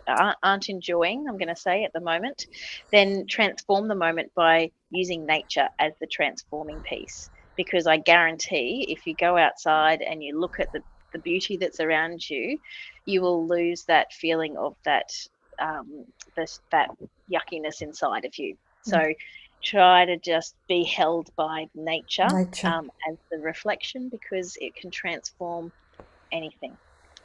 aren't enjoying, I'm going to say at the moment, then transform the moment by using nature as the transforming piece. Because I guarantee if you go outside and you look at the beauty that's around you, you will lose that feeling of that yuckiness inside of you. So try to just be held by nature. As the reflection, because it can transform anything.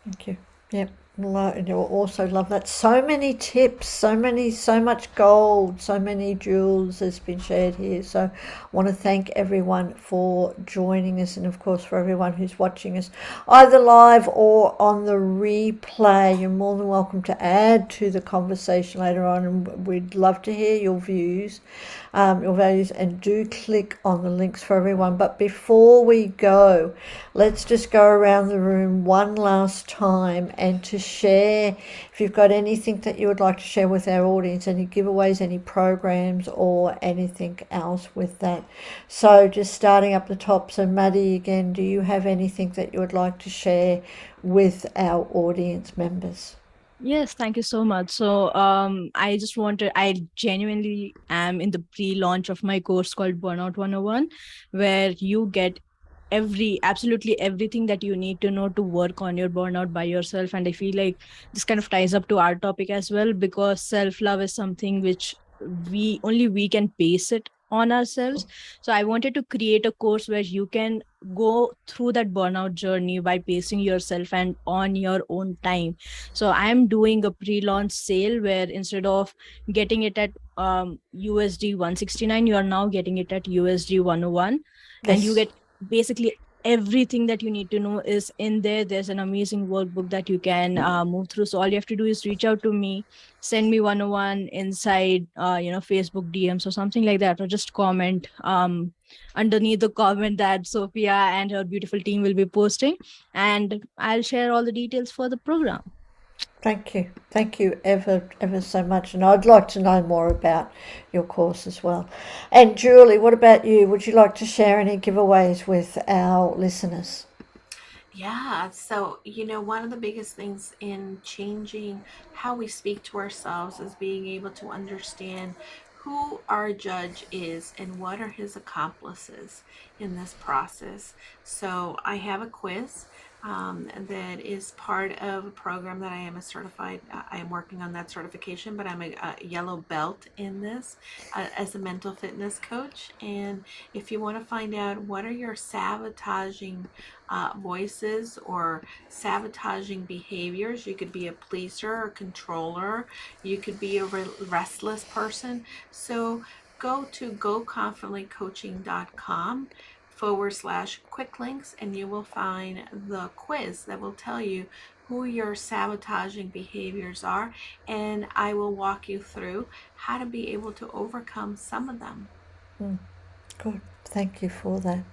Thank you. Yep. And you'll also love that. So many tips, so much gold, so many jewels has been shared here. So I want to thank everyone for joining us, and of course for everyone who's watching us either live or on the replay. You're more than welcome to add to the conversation later on, and we'd love to hear your views, your values, and do click on the links for everyone. But before we go, let's just go around the room one last time and to share, if you've got anything that you would like to share with our audience, any giveaways, any programs, or anything else with that. So just starting up the top. So Maddie, again, do you have anything that you would like to share with our audience members? Yes, thank you so much. So I genuinely am in the pre-launch of my course called Burnout 101, where you get absolutely everything that you need to know to work on your burnout by yourself. And I feel like this kind of ties up to our topic as well, because self-love is something which we can base it on ourselves. So I wanted to create a course where you can go through that burnout journey by pacing yourself and on your own time. So I am doing a pre-launch sale where instead of getting it at USD 169, you are now getting it at USD 101. And you get basically everything that you need to know is in there. There's an amazing workbook that you can move through. So all you have to do is reach out to me, send me 101 inside Facebook DMs or something like that, or just comment underneath the comment that Sophia and her beautiful team will be posting, and I'll share all the details for the program. Thank you ever so much, and I'd like to know more about your course as well. And Julie, what about you? Would you like to share any giveaways with our listeners? Yeah, so one of the biggest things in changing how we speak to ourselves is being able to understand who our judge is and what are his accomplices in this process. So I have a quiz that is part of a program that I am I am working on that certification, but I'm a yellow belt in this as a mental fitness coach. And if you want to find out what are your sabotaging voices or sabotaging behaviors, you could be a pleaser or controller, you could be a restless person. So go to goconfidentlycoaching.com /quick links, and you will find the quiz that will tell you who your sabotaging behaviors are, and I will walk you through how to be able to overcome some of them. Good. Thank you for that.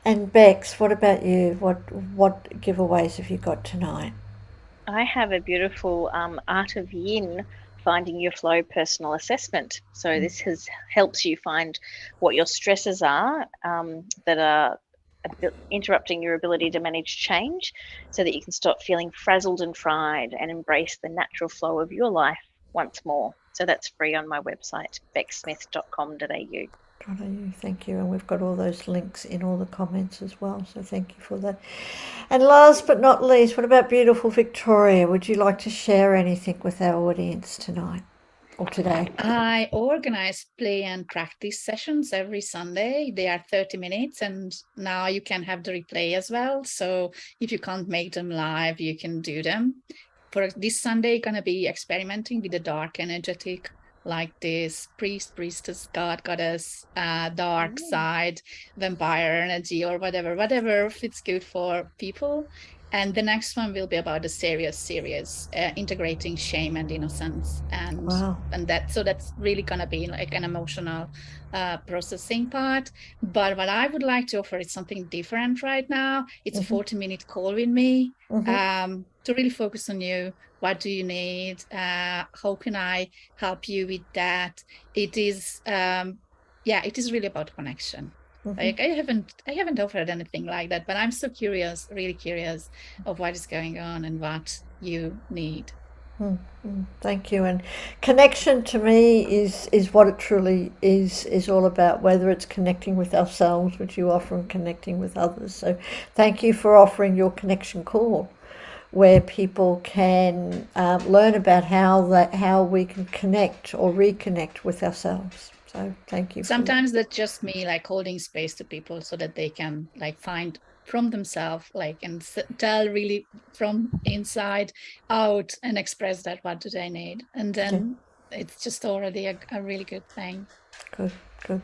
And Bex, what about you? What giveaways have you got tonight? I have a beautiful Art of Yin Finding Your Flow personal assessment. So this helps you find what your stresses are that are interrupting your ability to manage change, so that you can stop feeling frazzled and fried and embrace the natural flow of your life once more. So that's free on my website, becksmith.com.au. Thank you, and we've got all those links in all the comments as well, so thank you for that. And last but not least, what about beautiful Victoria? Would you like to share anything with our audience tonight or today? I organize play and practice sessions every Sunday. They are 30 minutes, and now you can have the replay as well. So if you can't make them live, you can do them. For this Sunday, gonna be experimenting with the dark energetic, like this priest, priestess, god, goddess, dark side, vampire energy, or whatever fits good for people. And the next one will be about the serious, integrating shame and innocence, and that's really gonna be like an emotional processing part. But what I would like to offer is something different right now. It's a 40-minute call with me to really focus on you. What do you need? How can I help you with that? It is, it is really about connection. Like I haven't offered anything like that, but I'm so curious, really curious of what is going on and what you need. Thank you. And connection to me is what it truly is all about, whether it's connecting with ourselves, which you offer, and connecting with others. So thank you for offering your connection call, where people can learn about how we can connect or reconnect with ourselves. So thank you. Sometimes that's just me, like holding space to people so that they can like find from themselves, like, and tell really from inside out and express that what do they need, and then it's just already a really good thing. Good.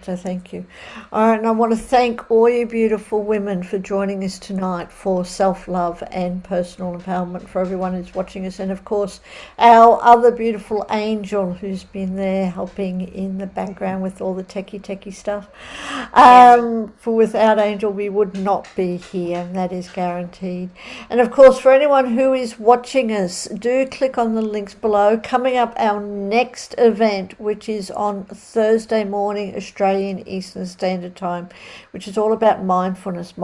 So thank you. All right, and I want to thank all you beautiful women for joining us tonight for self-love and personal empowerment, for everyone who's watching us, and of course our other beautiful Angel who's been there helping in the background with all the techie stuff. For without Angel we would not be here, and that is guaranteed. And of course, for anyone who is watching us, do click on the links below. Coming up, our next event, which is on Thursday morning Australian Eastern Standard Time, which is all about mindfulness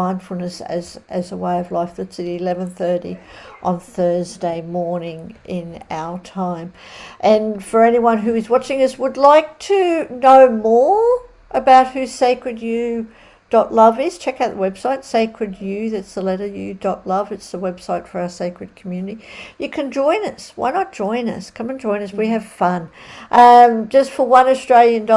as a way of life. That's at 11:30 on Thursday morning in our time. And for anyone who is watching us would like to know more about who Sacred You .love is, check out the website, Sacred You, that's the letter U .love. It's the website for our sacred community. You can join us. Why not join us? Come and join us. We have fun. Just for $1 Australian,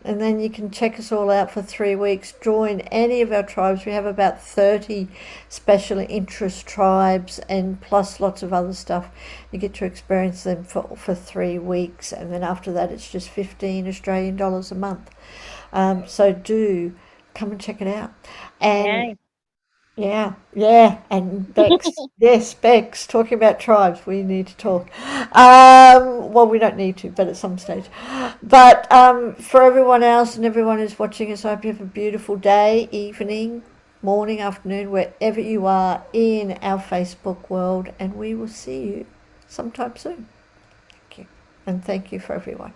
and then you can check us all out for 3 weeks. Join any of our tribes. We have about 30 special interest tribes, and plus lots of other stuff. You get to experience them for 3 weeks, and then after that it's just $15 Australian a month. So do come and check it out. And and Bex, yes, Bex, talking about tribes, we need to talk. Well, we don't need to, but at some stage. But for everyone else and everyone who's watching us, I hope you have a beautiful day, evening, morning, afternoon, wherever you are in our Facebook world, and we will see you sometime soon. Thank you, and thank you for everyone.